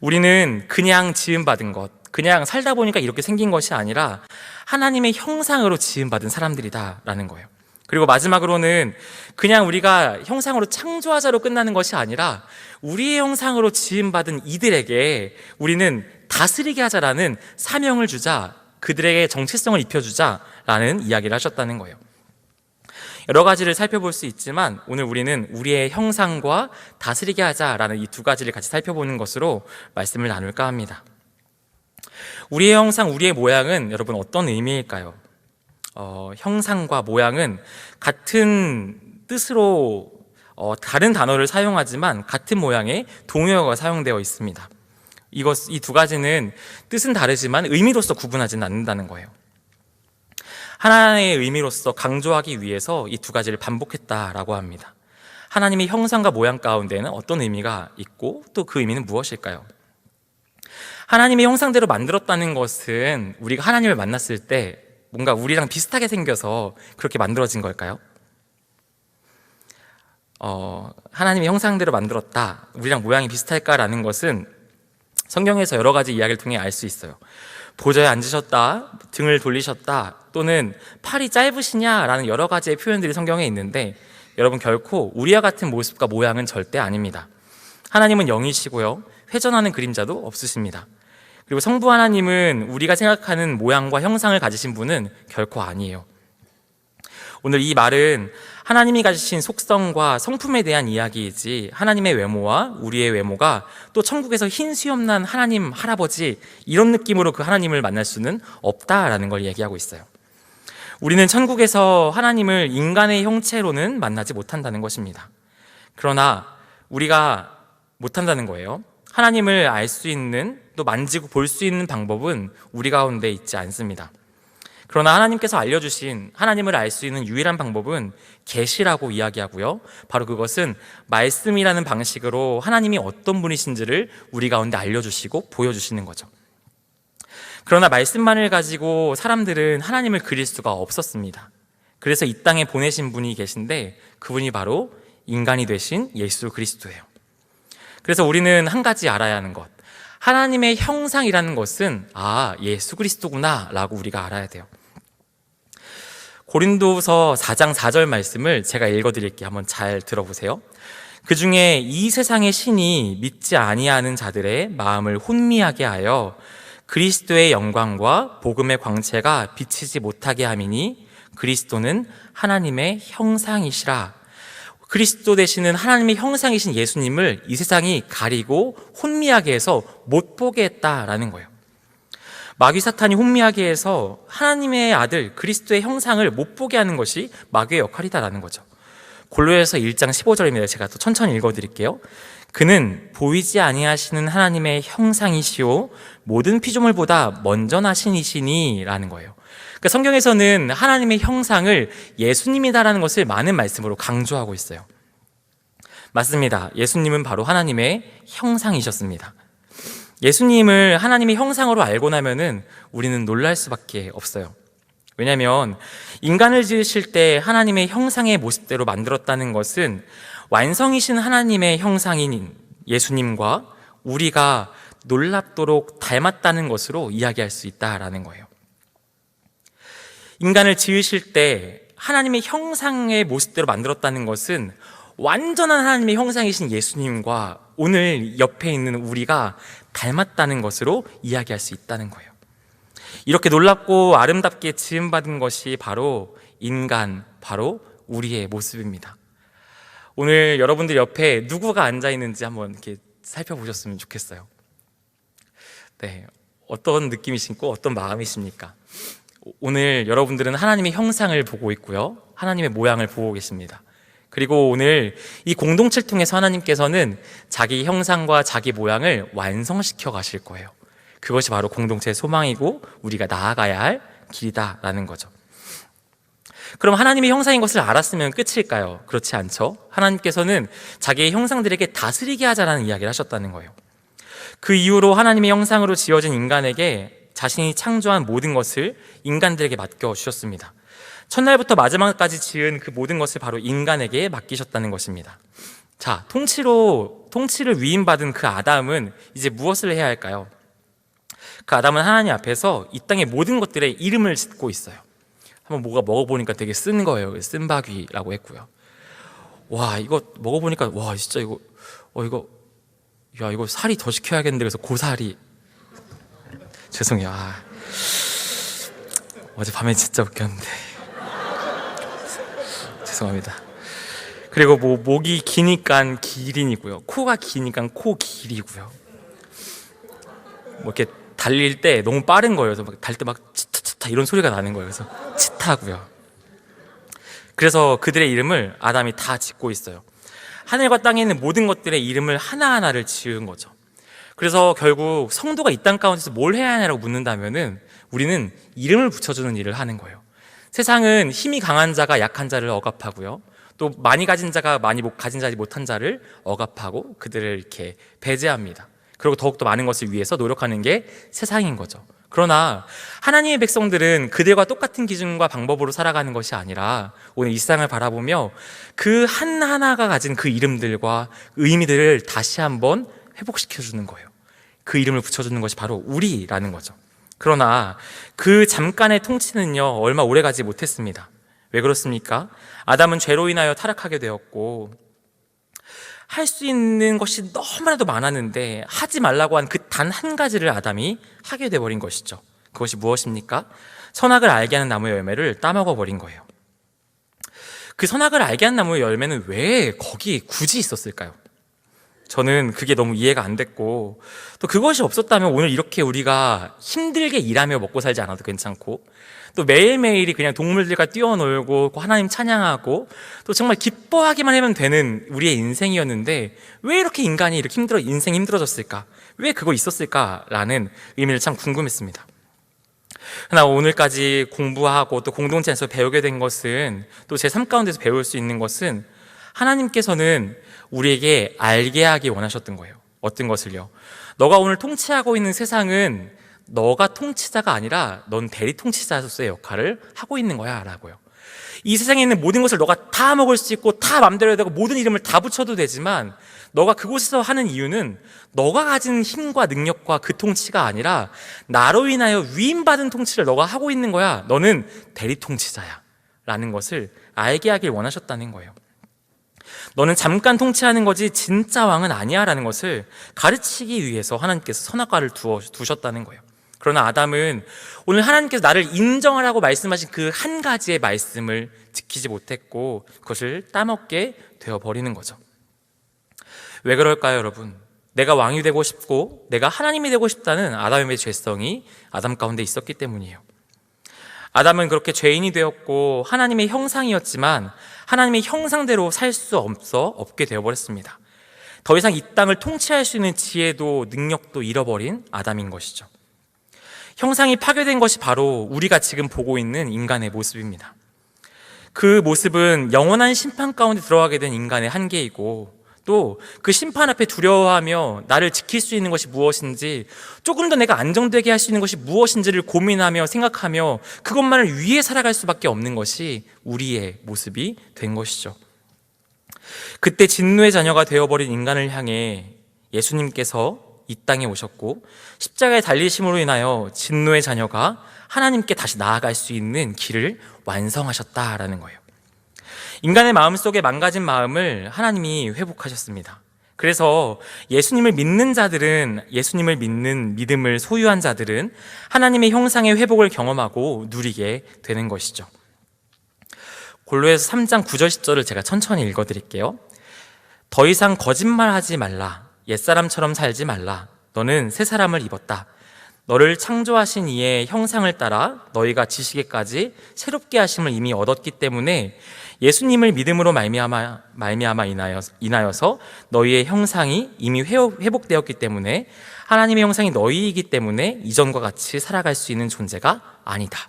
우리는 그냥 지음받은 것, 그냥 살다 보니까 이렇게 생긴 것이 아니라 하나님의 형상으로 지음받은 사람들이다라는 거예요. 그리고 마지막으로는 그냥 우리가 형상으로 창조하자로 끝나는 것이 아니라 우리의 형상으로 지음받은 이들에게 우리는 다스리게 하자라는 사명을 주자, 그들에게 정체성을 입혀주자라는 이야기를 하셨다는 거예요. 여러 가지를 살펴볼 수 있지만 오늘 우리는 우리의 형상과 다스리게 하자라는 이 두 가지를 같이 살펴보는 것으로 말씀을 나눌까 합니다. 우리의 형상, 우리의 모양은 여러분 어떤 의미일까요? 형상과 모양은 같은 뜻으로 다른 단어를 사용하지만 같은 모양의 동요어가 사용되어 있습니다. 이 두 가지는 뜻은 다르지만 의미로서 구분하지는 않는다는 거예요. 하나의 의미로서 강조하기 위해서 이 두 가지를 반복했다라고 합니다. 하나님의 형상과 모양 가운데는 어떤 의미가 있고 또 그 의미는 무엇일까요? 하나님의 형상대로 만들었다는 것은 우리가 하나님을 만났을 때 뭔가 우리랑 비슷하게 생겨서 그렇게 만들어진 걸까요? 하나님의 형상대로 만들었다, 우리랑 모양이 비슷할까라는 것은 성경에서 여러 가지 이야기를 통해 알 수 있어요. 보좌에 앉으셨다, 등을 돌리셨다, 또는 팔이 짧으시냐라는 여러 가지의 표현들이 성경에 있는데 여러분, 결코 우리와 같은 모습과 모양은 절대 아닙니다. 하나님은 영이시고요, 회전하는 그림자도 없으십니다. 그리고 성부 하나님은 우리가 생각하는 모양과 형상을 가지신 분은 결코 아니에요. 오늘 이 말은 하나님이 가지신 속성과 성품에 대한 이야기이지 하나님의 외모와 우리의 외모가 또 천국에서 흰 수염 난 하나님 할아버지 이런 느낌으로 그 하나님을 만날 수는 없다라는 걸 얘기하고 있어요. 우리는 천국에서 하나님을 인간의 형체로는 만나지 못한다는 것입니다. 그러나 우리가 못한다는 거예요. 하나님을 알 수 있는, 또 만지고 볼 수 있는 방법은 우리 가운데 있지 않습니다. 그러나 하나님께서 알려주신 하나님을 알 수 있는 유일한 방법은 계시라고 이야기하고요. 바로 그것은 말씀이라는 방식으로 하나님이 어떤 분이신지를 우리 가운데 알려주시고 보여주시는 거죠. 그러나 말씀만을 가지고 사람들은 하나님을 그릴 수가 없었습니다. 그래서 이 땅에 보내신 분이 계신데 그분이 바로 인간이 되신 예수 그리스도예요. 그래서 우리는 한 가지 알아야 하는 것, 하나님의 형상이라는 것은 예수 그리스도구나 라고 우리가 알아야 돼요. 고린도후서 4장 4절 말씀을 제가 읽어드릴게요. 한번 잘 들어보세요. 그 중에 이 세상의 신이 믿지 아니하는 자들의 마음을 혼미하게 하여 그리스도의 영광과 복음의 광채가 비치지 못하게 함이니 그리스도는 하나님의 형상이시라. 그리스도 되시는 하나님의 형상이신 예수님을 이 세상이 가리고 혼미하게 해서 못 보게 했다라는 거예요. 마귀 사탄이 혼미하게 해서 하나님의 아들 그리스도의 형상을 못 보게 하는 것이 마귀의 역할이다라는 거죠. 골로새서 1장 15절입니다. 제가 또 천천히 읽어드릴게요. 그는 보이지 아니하시는 하나님의 형상이시오 모든 피조물보다 먼저 나신 이시니 라는 거예요. 그러니까 성경에서는 하나님의 형상을 예수님이다라는 것을 많은 말씀으로 강조하고 있어요. 맞습니다. 예수님은 바로 하나님의 형상이셨습니다. 예수님을 하나님의 형상으로 알고 나면은 우리는 놀랄 수밖에 없어요. 왜냐하면 인간을 지으실 때 하나님의 형상의 모습대로 만들었다는 것은 완성이신 하나님의 형상인 예수님과 우리가 놀랍도록 닮았다는 것으로 이야기할 수 있다라는 거예요. 인간을 지으실 때 하나님의 형상의 모습대로 만들었다는 것은 완전한 하나님의 형상이신 예수님과 오늘 옆에 있는 우리가 닮았다는 것으로 이야기할 수 있다는 거예요. 이렇게 놀랍고 아름답게 지음받은 것이 바로 인간, 바로 우리의 모습입니다. 오늘 여러분들 옆에 누구가 앉아있는지 한번 이렇게 살펴보셨으면 좋겠어요. 네, 어떤 느낌이시고 어떤 마음이십니까? 오늘 여러분들은 하나님의 형상을 보고 있고요. 하나님의 모양을 보고 계십니다. 그리고 오늘 이 공동체를 통해서 하나님께서는 자기 형상과 자기 모양을 완성시켜 가실 거예요. 그것이 바로 공동체의 소망이고 우리가 나아가야 할 길이다라는 거죠. 그럼 하나님의 형상인 것을 알았으면 끝일까요? 그렇지 않죠. 하나님께서는 자기의 형상들에게 다스리게 하자라는 이야기를 하셨다는 거예요. 그 이후로 하나님의 형상으로 지어진 인간에게 자신이 창조한 모든 것을 인간들에게 맡겨주셨습니다. 첫날부터 마지막까지 지은 그 모든 것을 바로 인간에게 맡기셨다는 것입니다. 자, 통치를 위임받은 그 아담은 이제 무엇을 해야 할까요? 그 아담은 하나님 앞에서 이 땅의 모든 것들에 이름을 짓고 있어요. 한번 뭐가 먹어보니까 되게 쓴 거예요. 쓴바귀라고 했고요. 와, 이거 먹어보니까 와, 진짜 이거 살이 더 시켜야겠는데 그래서 고사리. 죄송해요. 어젯밤에 진짜 웃겼는데. 죄송합니다. 그리고 목이 기니까 기린이고요. 코가 기니까 코길이고요. 이렇게 달릴 때 너무 빠른 거예요. 그래서 달릴 때 막 치타치타 이런 소리가 나는 거예요. 그래서 치타고요. 그래서 그들의 이름을 아담이 다 짓고 있어요. 하늘과 땅에 있는 모든 것들의 이름을 하나하나를 지은 거죠. 그래서 결국 성도가 이 땅 가운데서 뭘 해야 하냐고 묻는다면은 우리는 이름을 붙여주는 일을 하는 거예요. 세상은 힘이 강한 자가 약한 자를 억압하고요. 또 많이 가진 자가 많이 가진 자지 못한 자를 억압하고 그들을 이렇게 배제합니다. 그리고 더욱더 많은 것을 위해서 노력하는 게 세상인 거죠. 그러나 하나님의 백성들은 그들과 똑같은 기준과 방법으로 살아가는 것이 아니라 오늘 이 세상을 바라보며 그 하나하나가 가진 그 이름들과 의미들을 다시 한번 회복시켜주는 거예요. 그 이름을 붙여주는 것이 바로 우리라는 거죠. 그러나 그 잠깐의 통치는요 얼마 오래 가지 못했습니다. 왜 그렇습니까? 아담은 죄로 인하여 타락하게 되었고 할 수 있는 것이 너무나도 많았는데 하지 말라고 한 그 단 한 가지를 아담이 하게 돼버린 것이죠. 그것이 무엇입니까? 선악을 알게 하는 나무의 열매를 따먹어 버린 거예요. 그 선악을 알게 한 나무의 열매는 왜 거기 굳이 있었을까요? 저는 그게 너무 이해가 안 됐고, 또 그것이 없었다면 오늘 이렇게 우리가 힘들게 일하며 먹고 살지 않아도 괜찮고, 또 매일매일이 그냥 동물들과 뛰어놀고 하나님 찬양하고 또 정말 기뻐하기만 하면 되는 우리의 인생이었는데, 왜 이렇게 인간이 이렇게 인생이 힘들어졌을까? 왜 그거 있었을까라는 의미를 참 궁금했습니다. 그러나 오늘까지 공부하고 또 공동체에서 배우게 된 것은, 또 제 삶 가운데서 배울 수 있는 것은, 하나님께서는 우리에게 알게 하기 원하셨던 거예요. 어떤 것을요? 너가 오늘 통치하고 있는 세상은 너가 통치자가 아니라 넌 대리 통치자로서의 역할을 하고 있는 거야 라고요. 이 세상에 있는 모든 것을 너가 다 먹을 수 있고 다 맘대로 해도 되고 모든 이름을 다 붙여도 되지만, 너가 그곳에서 하는 이유는 너가 가진 힘과 능력과 그 통치가 아니라 나로 인하여 위임받은 통치를 너가 하고 있는 거야. 너는 대리 통치자야 라는 것을 알게 하길 원하셨다는 거예요. 너는 잠깐 통치하는 거지 진짜 왕은 아니야 라는 것을 가르치기 위해서 하나님께서 선악과를 두셨다는 거예요. 그러나 아담은 오늘 하나님께서 나를 인정하라고 말씀하신 그 한 가지의 말씀을 지키지 못했고 그것을 따먹게 되어버리는 거죠. 왜 그럴까요, 여러분? 내가 왕이 되고 싶고 내가 하나님이 되고 싶다는 아담의 죄성이 아담 가운데 있었기 때문이에요. 아담은 그렇게 죄인이 되었고 하나님의 형상이었지만 하나님의 형상대로 살 수 없게 되어버렸습니다. 더 이상 이 땅을 통치할 수 있는 지혜도 능력도 잃어버린 아담인 것이죠. 형상이 파괴된 것이 바로 우리가 지금 보고 있는 인간의 모습입니다. 그 모습은 영원한 심판 가운데 들어가게 된 인간의 한계이고, 또 그 심판 앞에 두려워하며 나를 지킬 수 있는 것이 무엇인지, 조금 더 내가 안정되게 할 수 있는 것이 무엇인지를 고민하며 생각하며 그것만을 위해 살아갈 수밖에 없는 것이 우리의 모습이 된 것이죠. 그때 진노의 자녀가 되어버린 인간을 향해 예수님께서 이 땅에 오셨고 십자가에 달리심으로 인하여 진노의 자녀가 하나님께 다시 나아갈 수 있는 길을 완성하셨다라는 거예요. 인간의 마음속에 망가진 마음을 하나님이 회복하셨습니다. 그래서 예수님을 믿는 자들은, 예수님을 믿는 믿음을 소유한 자들은 하나님의 형상의 회복을 경험하고 누리게 되는 것이죠. 골로새서 3장 9절 10절을 제가 천천히 읽어드릴게요. 더 이상 거짓말하지 말라. 옛사람처럼 살지 말라. 너는 새 사람을 입었다. 너를 창조하신 이의 형상을 따라 너희가 지식에까지 새롭게 하심을 이미 얻었기 때문에 예수님을 믿음으로 말미암아 인하여서 너희의 형상이 이미 회복되었기 때문에 하나님의 형상이 너희이기 때문에 이전과 같이 살아갈 수 있는 존재가 아니다.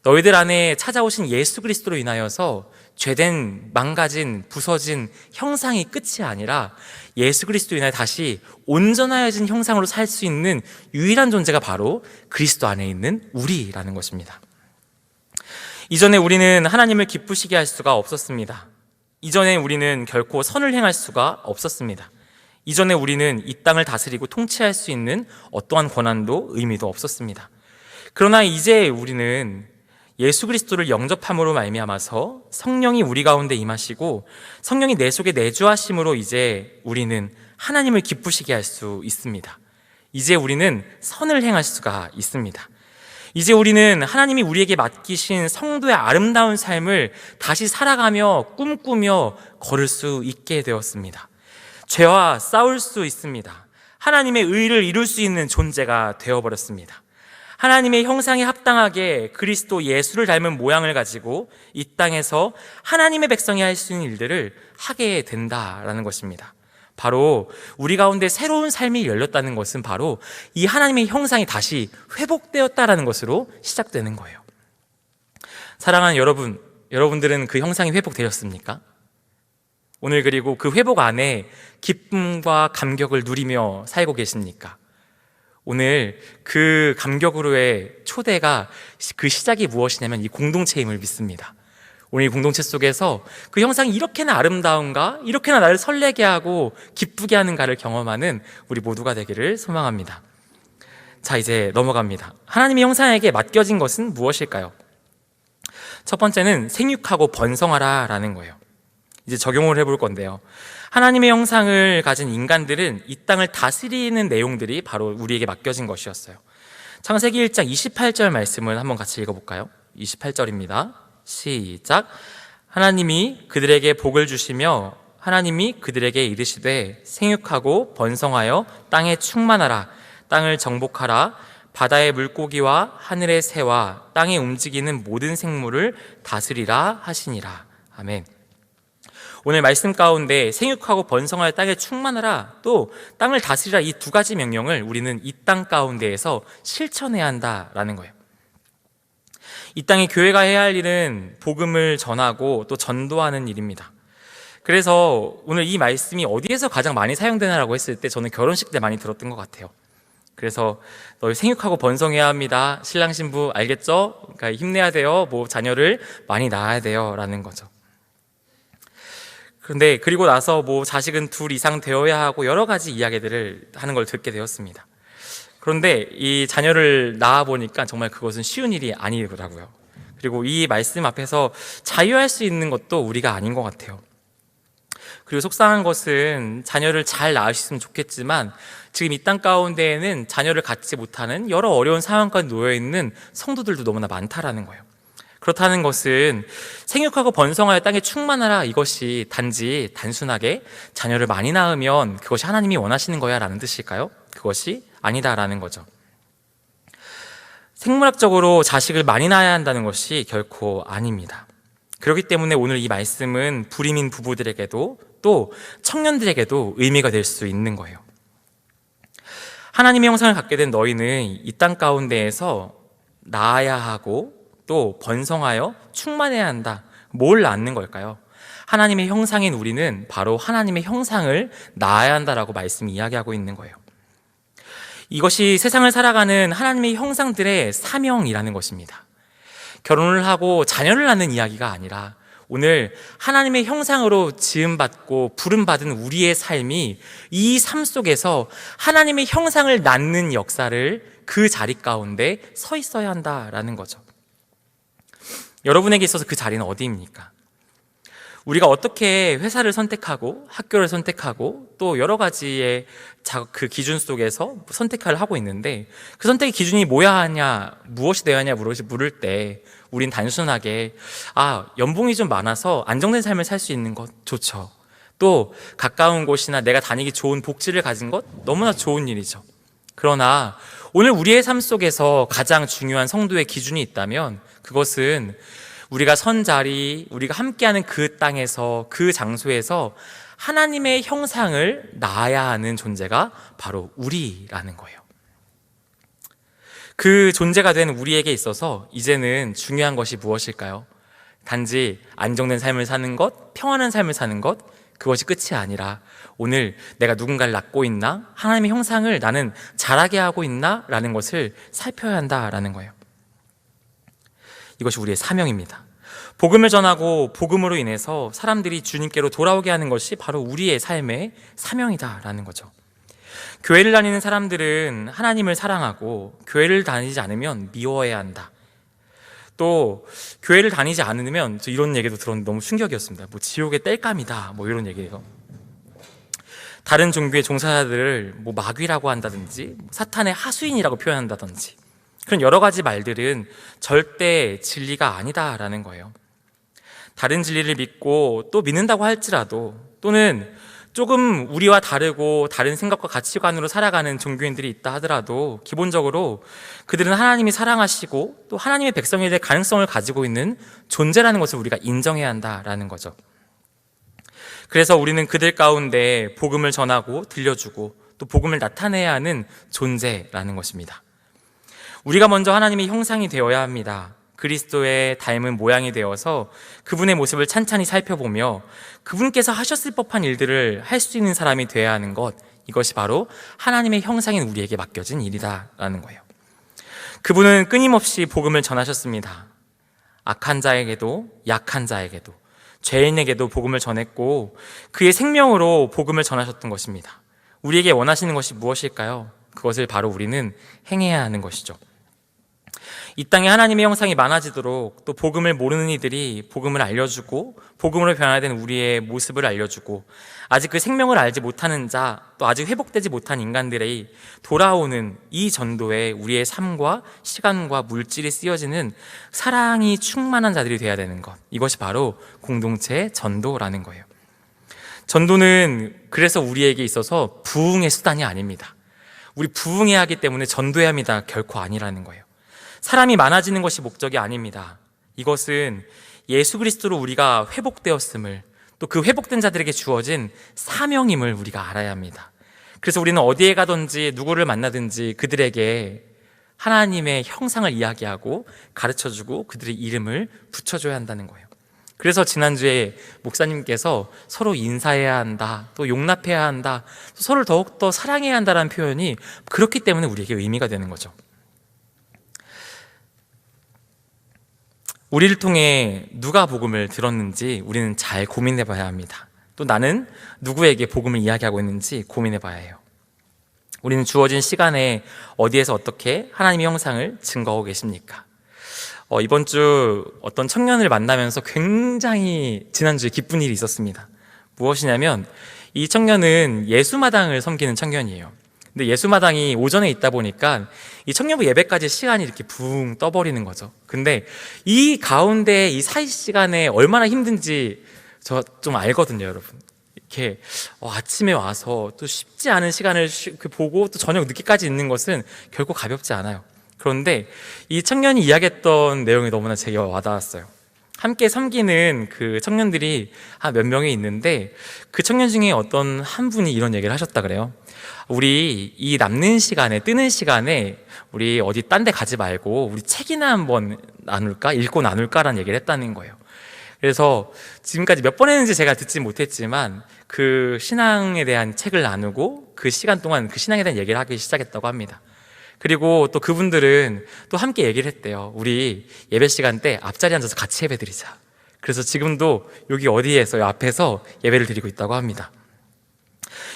너희들 안에 찾아오신 예수 그리스도로 인하여서 죄된, 망가진, 부서진 형상이 끝이 아니라 예수 그리스도로 인하여 다시 온전하여진 형상으로 살 수 있는 유일한 존재가 바로 그리스도 안에 있는 우리라는 것입니다. 이전에 우리는 하나님을 기쁘시게 할 수가 없었습니다. 이전에 우리는 결코 선을 행할 수가 없었습니다. 이전에 우리는 이 땅을 다스리고 통치할 수 있는 어떠한 권한도 의미도 없었습니다. 그러나 이제 우리는 예수 그리스도를 영접함으로 말미암아서 성령이 우리 가운데 임하시고 성령이 내 속에 내주하심으로 이제 우리는 하나님을 기쁘시게 할 수 있습니다. 이제 우리는 선을 행할 수가 있습니다. 이제 우리는 하나님이 우리에게 맡기신 성도의 아름다운 삶을 다시 살아가며 꿈꾸며 걸을 수 있게 되었습니다. 죄와 싸울 수 있습니다. 하나님의 의를 이룰 수 있는 존재가 되어버렸습니다. 하나님의 형상에 합당하게 그리스도 예수를 닮은 모양을 가지고 이 땅에서 하나님의 백성이 할 수 있는 일들을 하게 된다라는 것입니다. 바로 우리 가운데 새로운 삶이 열렸다는 것은 바로 이 하나님의 형상이 다시 회복되었다라는 것으로 시작되는 거예요. 사랑하는 여러분, 여러분들은 그 형상이 회복되었습니까? 오늘 그리고 그 회복 안에 기쁨과 감격을 누리며 살고 계십니까? 오늘 그 감격으로의 초대가, 그 시작이 무엇이냐면 이 공동체임을 믿습니다. 오늘 이 공동체 속에서 그 형상이 이렇게나 아름다운가, 이렇게나 나를 설레게 하고 기쁘게 하는가를 경험하는 우리 모두가 되기를 소망합니다. 자, 이제 넘어갑니다. 하나님의 형상에게 맡겨진 것은 무엇일까요? 첫 번째는 생육하고 번성하라 라는 거예요. 이제 적용을 해볼 건데요. 하나님의 형상을 가진 인간들은 이 땅을 다스리는 내용들이 바로 우리에게 맡겨진 것이었어요. 창세기 1장 28절 말씀을 한번 같이 읽어볼까요? 28절입니다. 시작. 하나님이 그들에게 복을 주시며 하나님이 그들에게 이르시되 생육하고 번성하여 땅에 충만하라. 땅을 정복하라. 바다의 물고기와 하늘의 새와 땅에 움직이는 모든 생물을 다스리라 하시니라. 아멘. 오늘 말씀 가운데 생육하고 번성하여 땅에 충만하라, 또 땅을 다스리라, 이 두 가지 명령을 우리는 이 땅 가운데에서 실천해야 한다라는 거예요. 이 땅에 교회가 해야 할 일은 복음을 전하고 또 전도하는 일입니다. 그래서 오늘 이 말씀이 어디에서 가장 많이 사용되나라고 했을 때 저는 결혼식 때 많이 들었던 것 같아요. 그래서 너희 생육하고 번성해야 합니다. 신랑 신부 알겠죠? 그러니까 힘내야 돼요. 뭐 자녀를 많이 낳아야 돼요 라는 거죠. 그런데 그리고 나서 뭐 자식은 2 이상 되어야 하고 여러 가지 이야기들을 하는 걸 듣게 되었습니다. 그런데 이 자녀를 낳아 보니까 정말 그것은 쉬운 일이 아니더라고요. 그리고 이 말씀 앞에서 자유할 수 있는 것도 우리가 아닌 것 같아요. 그리고 속상한 것은 자녀를 잘 낳으셨으면 좋겠지만 지금 이 땅 가운데에는 자녀를 갖지 못하는 여러 어려운 상황까지 놓여있는 성도들도 너무나 많다라는 거예요. 그렇다는 것은 생육하고 번성하여 땅에 충만하라, 이것이 단순하게 자녀를 많이 낳으면 그것이 하나님이 원하시는 거야 라는 뜻일까요? 그것이 아니다라는 거죠. 생물학적으로 자식을 많이 낳아야 한다는 것이 결코 아닙니다. 그렇기 때문에 오늘 이 말씀은 불임인 부부들에게도 또 청년들에게도 의미가 될 수 있는 거예요. 하나님의 형상을 갖게 된 너희는 이 땅 가운데에서 낳아야 하고 또 번성하여 충만해야 한다. 뭘 낳는 걸까요? 하나님의 형상인 우리는 바로 하나님의 형상을 낳아야 한다라고 말씀이 이야기하고 있는 거예요. 이것이 세상을 살아가는 하나님의 형상들의 사명이라는 것입니다. 결혼을 하고 자녀를 낳는 이야기가 아니라 오늘 하나님의 형상으로 지음받고 부름받은 우리의 삶이 이 삶 속에서 하나님의 형상을 낳는 역사를 그 자리 가운데 서 있어야 한다라는 거죠. 여러분에게 있어서 그 자리는 어디입니까? 우리가 어떻게 회사를 선택하고 학교를 선택하고 또 여러 가지의 그 기준 속에서 선택을 하고 있는데 그 선택의 기준이 뭐야 하냐, 무엇이 되어야 하냐 물을 때 우린 단순하게 연봉이 좀 많아서 안정된 삶을 살 수 있는 것 좋죠. 또 가까운 곳이나 내가 다니기 좋은 복지를 가진 것 너무나 좋은 일이죠. 그러나 오늘 우리의 삶 속에서 가장 중요한 성도의 기준이 있다면 그것은 우리가 선 자리, 우리가 함께하는 그 땅에서, 그 장소에서 하나님의 형상을 낳아야 하는 존재가 바로 우리라는 거예요. 그 존재가 된 우리에게 있어서 이제는 중요한 것이 무엇일까요? 단지 안정된 삶을 사는 것, 평안한 삶을 사는 것, 그것이 끝이 아니라 오늘 내가 누군가를 낳고 있나? 하나님의 형상을 나는 자라게 하고 있나? 라는 것을 살펴야 한다라는 거예요. 이것이 우리의 사명입니다. 복음을 전하고 복음으로 인해서 사람들이 주님께로 돌아오게 하는 것이 바로 우리의 삶의 사명이다라는 거죠. 교회를 다니는 사람들은 하나님을 사랑하고 교회를 다니지 않으면 미워해야 한다. 또 교회를 다니지 않으면 저 이런 얘기도 들었는데 너무 충격이었습니다. 뭐 지옥의 땔감이다 뭐 이런 얘기예요. 다른 종교의 종사자들을 뭐 마귀라고 한다든지 사탄의 하수인이라고 표현한다든지 그런 여러 가지 말들은 절대 진리가 아니다라는 거예요. 다른 진리를 믿고 또 믿는다고 할지라도 또는 조금 우리와 다르고 다른 생각과 가치관으로 살아가는 종교인들이 있다 하더라도 기본적으로 그들은 하나님이 사랑하시고 또 하나님의 백성이 될 가능성을 가지고 있는 존재라는 것을 우리가 인정해야 한다라는 거죠. 그래서 우리는 그들 가운데 복음을 전하고 들려주고 또 복음을 나타내야 하는 존재라는 것입니다. 우리가 먼저 하나님의 형상이 되어야 합니다. 그리스도의 닮은 모양이 되어서 그분의 모습을 찬찬히 살펴보며 그분께서 하셨을 법한 일들을 할 수 있는 사람이 되어야 하는 것, 이것이 바로 하나님의 형상인 우리에게 맡겨진 일이다라는 거예요. 그분은 끊임없이 복음을 전하셨습니다. 악한 자에게도 약한 자에게도 죄인에게도 복음을 전했고 그의 생명으로 복음을 전하셨던 것입니다. 우리에게 원하시는 것이 무엇일까요? 그것을 바로 우리는 행해야 하는 것이죠. 이 땅에 하나님의 형상이 많아지도록 또 복음을 모르는 이들이 복음을 알려주고 복음으로 변화된 우리의 모습을 알려주고 아직 그 생명을 알지 못하는 자, 또 아직 회복되지 못한 인간들의 돌아오는 이 전도에 우리의 삶과 시간과 물질이 쓰여지는 사랑이 충만한 자들이 되어야 되는 것, 이것이 바로 공동체 전도라는 거예요. 전도는 그래서 우리에게 있어서 부흥의 수단이 아닙니다. 우리 부흥해야 하기 때문에 전도해야 합니다. 결코 아니라는 거예요. 사람이 많아지는 것이 목적이 아닙니다. 이것은 예수 그리스도로 우리가 회복되었음을, 또 그 회복된 자들에게 주어진 사명임을 우리가 알아야 합니다. 그래서 우리는 어디에 가든지 누구를 만나든지 그들에게 하나님의 형상을 이야기하고 가르쳐주고 그들의 이름을 붙여줘야 한다는 거예요. 그래서 지난주에 목사님께서 서로 인사해야 한다, 또 용납해야 한다, 또 서로를 더욱더 사랑해야 한다는 표현이 그렇기 때문에 우리에게 의미가 되는 거죠. 우리를 통해 누가 복음을 들었는지 우리는 잘 고민해 봐야 합니다. 또 나는 누구에게 복음을 이야기하고 있는지 고민해 봐야 해요. 우리는 주어진 시간에 어디에서 어떻게 하나님의 형상을 증거하고 계십니까? 이번 주 어떤 청년을 만나면서 굉장히 지난주에 기쁜 일이 있었습니다. 무엇이냐면 이 청년은 예수마당을 섬기는 청년이에요. 근데 예수마당이 오전에 있다 보니까 이 청년부 예배까지 시간이 이렇게 붕 떠버리는 거죠. 근데 이 가운데 이 사이 시간에 얼마나 힘든지 저 좀 알거든요, 여러분. 이렇게 아침에 와서 또 쉽지 않은 시간을 보고 또 저녁 늦게까지 있는 것은 결코 가볍지 않아요. 그런데 이 청년이 이야기했던 내용이 너무나 제게 와닿았어요. 함께 섬기는 그 청년들이 몇 명이 있는데 그 청년 중에 어떤 한 분이 이런 얘기를 하셨다 그래요. 우리 이 남는 시간에, 뜨는 시간에 우리 어디 딴 데 가지 말고 우리 책이나 한번 나눌까? 읽고 나눌까라는 얘기를 했다는 거예요. 그래서 지금까지 몇 번 했는지 제가 듣지 못했지만 그 신앙에 대한 책을 나누고 그 시간 동안 그 신앙에 대한 얘기를 하기 시작했다고 합니다. 그리고 또 그분들은 또 함께 얘기를 했대요. 우리 예배 시간 때 앞자리에 앉아서 같이 예배 드리자. 그래서 지금도 여기 어디에서 앞에서 예배를 드리고 있다고 합니다.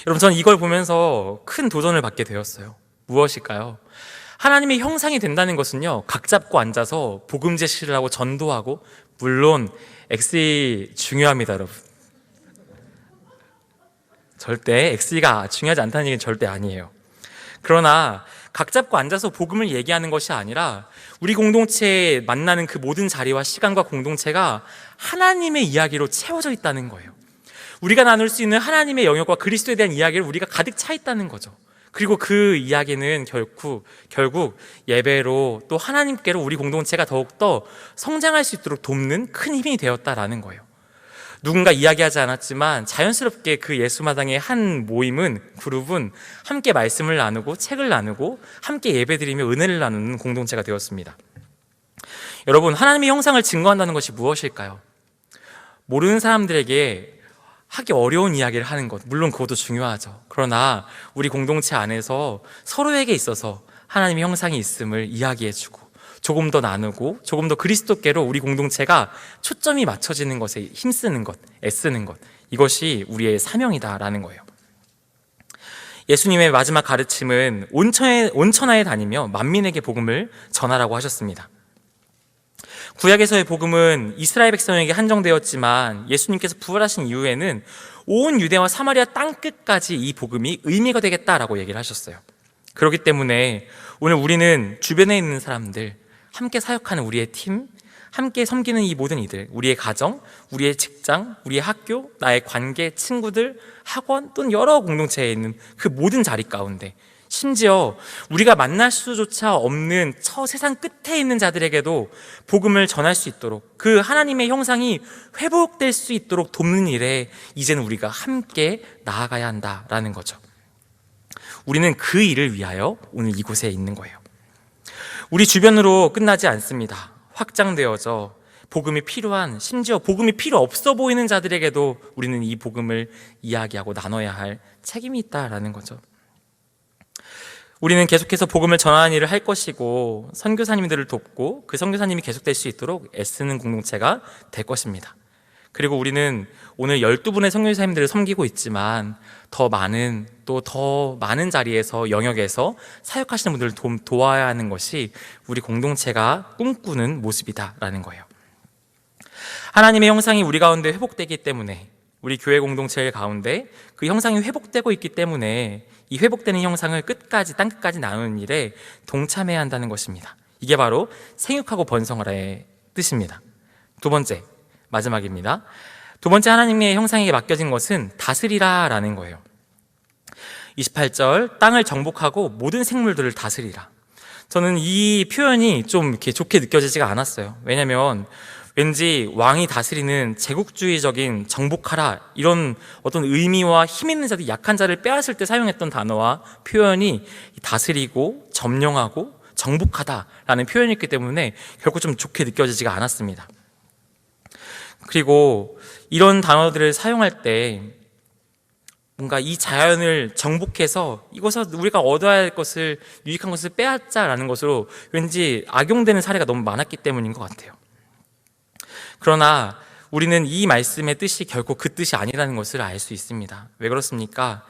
여러분, 저는 이걸 보면서 큰 도전을 받게 되었어요. 무엇일까요? 하나님의 형상이 된다는 것은요, 각 잡고 앉아서 복음 제시를 하고 전도하고, 물론 XE 중요합니다, 여러분. 절대 XE가 중요하지 않다는 얘기는 절대 아니에요. 그러나 각 잡고 앉아서 복음을 얘기하는 것이 아니라 우리 공동체에 만나는 그 모든 자리와 시간과 공동체가 하나님의 이야기로 채워져 있다는 거예요. 우리가 나눌 수 있는 하나님의 영역과 그리스도에 대한 이야기를 우리가 가득 차 있다는 거죠. 그리고 그 이야기는 결국 예배로 또 하나님께로 우리 공동체가 더욱더 성장할 수 있도록 돕는 큰 힘이 되었다라는 거예요. 누군가 이야기하지 않았지만 자연스럽게 그 예수마당의 한 모임은, 그룹은 함께 말씀을 나누고 책을 나누고 함께 예배드리며 은혜를 나누는 공동체가 되었습니다. 여러분, 하나님의 형상을 증거한다는 것이 무엇일까요? 모르는 사람들에게 하기 어려운 이야기를 하는 것, 물론 그것도 중요하죠. 그러나 우리 공동체 안에서 서로에게 있어서 하나님의 형상이 있음을 이야기해주고 조금 더 나누고 조금 더 그리스도께로 우리 공동체가 초점이 맞춰지는 것에 힘쓰는 것, 애쓰는 것, 이것이 우리의 사명이다라는 거예요. 예수님의 마지막 가르침은 온천하에 다니며 만민에게 복음을 전하라고 하셨습니다. 구약에서의 복음은 이스라엘 백성에게 한정되었지만 예수님께서 부활하신 이후에는 온 유대와 사마리아 땅끝까지 이 복음이 의미가 되겠다라고 얘기를 하셨어요. 그렇기 때문에 오늘 우리는 주변에 있는 사람들, 함께 사역하는 우리의 팀, 함께 섬기는 이 모든 이들, 우리의 가정, 우리의 직장, 우리의 학교, 나의 관계, 친구들, 학원 또는 여러 공동체에 있는 그 모든 자리 가운데, 심지어 우리가 만날 수조차 없는 저 세상 끝에 있는 자들에게도 복음을 전할 수 있도록, 그 하나님의 형상이 회복될 수 있도록 돕는 일에 이제는 우리가 함께 나아가야 한다라는 거죠. 우리는 그 일을 위하여 오늘 이곳에 있는 거예요. 우리 주변으로 끝나지 않습니다. 확장되어져 복음이 필요한, 심지어 복음이 필요 없어 보이는 자들에게도 우리는 이 복음을 이야기하고 나눠야 할 책임이 있다라는 거죠. 우리는 계속해서 복음을 전하는 일을 할 것이고 선교사님들을 돕고 그 선교사님이 계속될 수 있도록 애쓰는 공동체가 될 것입니다. 그리고 우리는 오늘 12분의 선교사님들을 섬기고 있지만 더 많은 자리에서, 영역에서 사역하시는 분들을 도와야 하는 것이 우리 공동체가 꿈꾸는 모습이다라는 거예요. 하나님의 형상이 우리 가운데 회복되기 때문에, 우리 교회 공동체 가운데 그 형상이 회복되고 있기 때문에 이 회복되는 형상을 땅끝까지 나누는 일에 동참해야 한다는 것입니다. 이게 바로 생육하고 번성하라의 뜻입니다. 두 번째, 마지막입니다. 두 번째, 하나님의 형상에게 맡겨진 것은 다스리라 라는 거예요. 28절, 땅을 정복하고 모든 생물들을 다스리라. 저는 이 표현이 좀 이렇게 좋게 느껴지지가 않았어요. 왜냐면 왠지 왕이 다스리는 제국주의적인 정복하라, 이런 어떤 의미와 힘 있는 자들, 약한 자를 빼앗을 때 사용했던 단어와 표현이 다스리고 점령하고 정복하다라는 표현이었기 때문에 결코 좀 좋게 느껴지지가 않았습니다. 그리고 이런 단어들을 사용할 때 뭔가 이 자연을 정복해서 이것을 우리가 얻어야 할 것을, 유익한 것을 빼앗자라는 것으로 왠지 악용되는 사례가 너무 많았기 때문인 것 같아요. 그러나 우리는 이 말씀의 뜻이 결코 그 뜻이 아니라는 것을 알 수 있습니다. 왜 그렇습니까?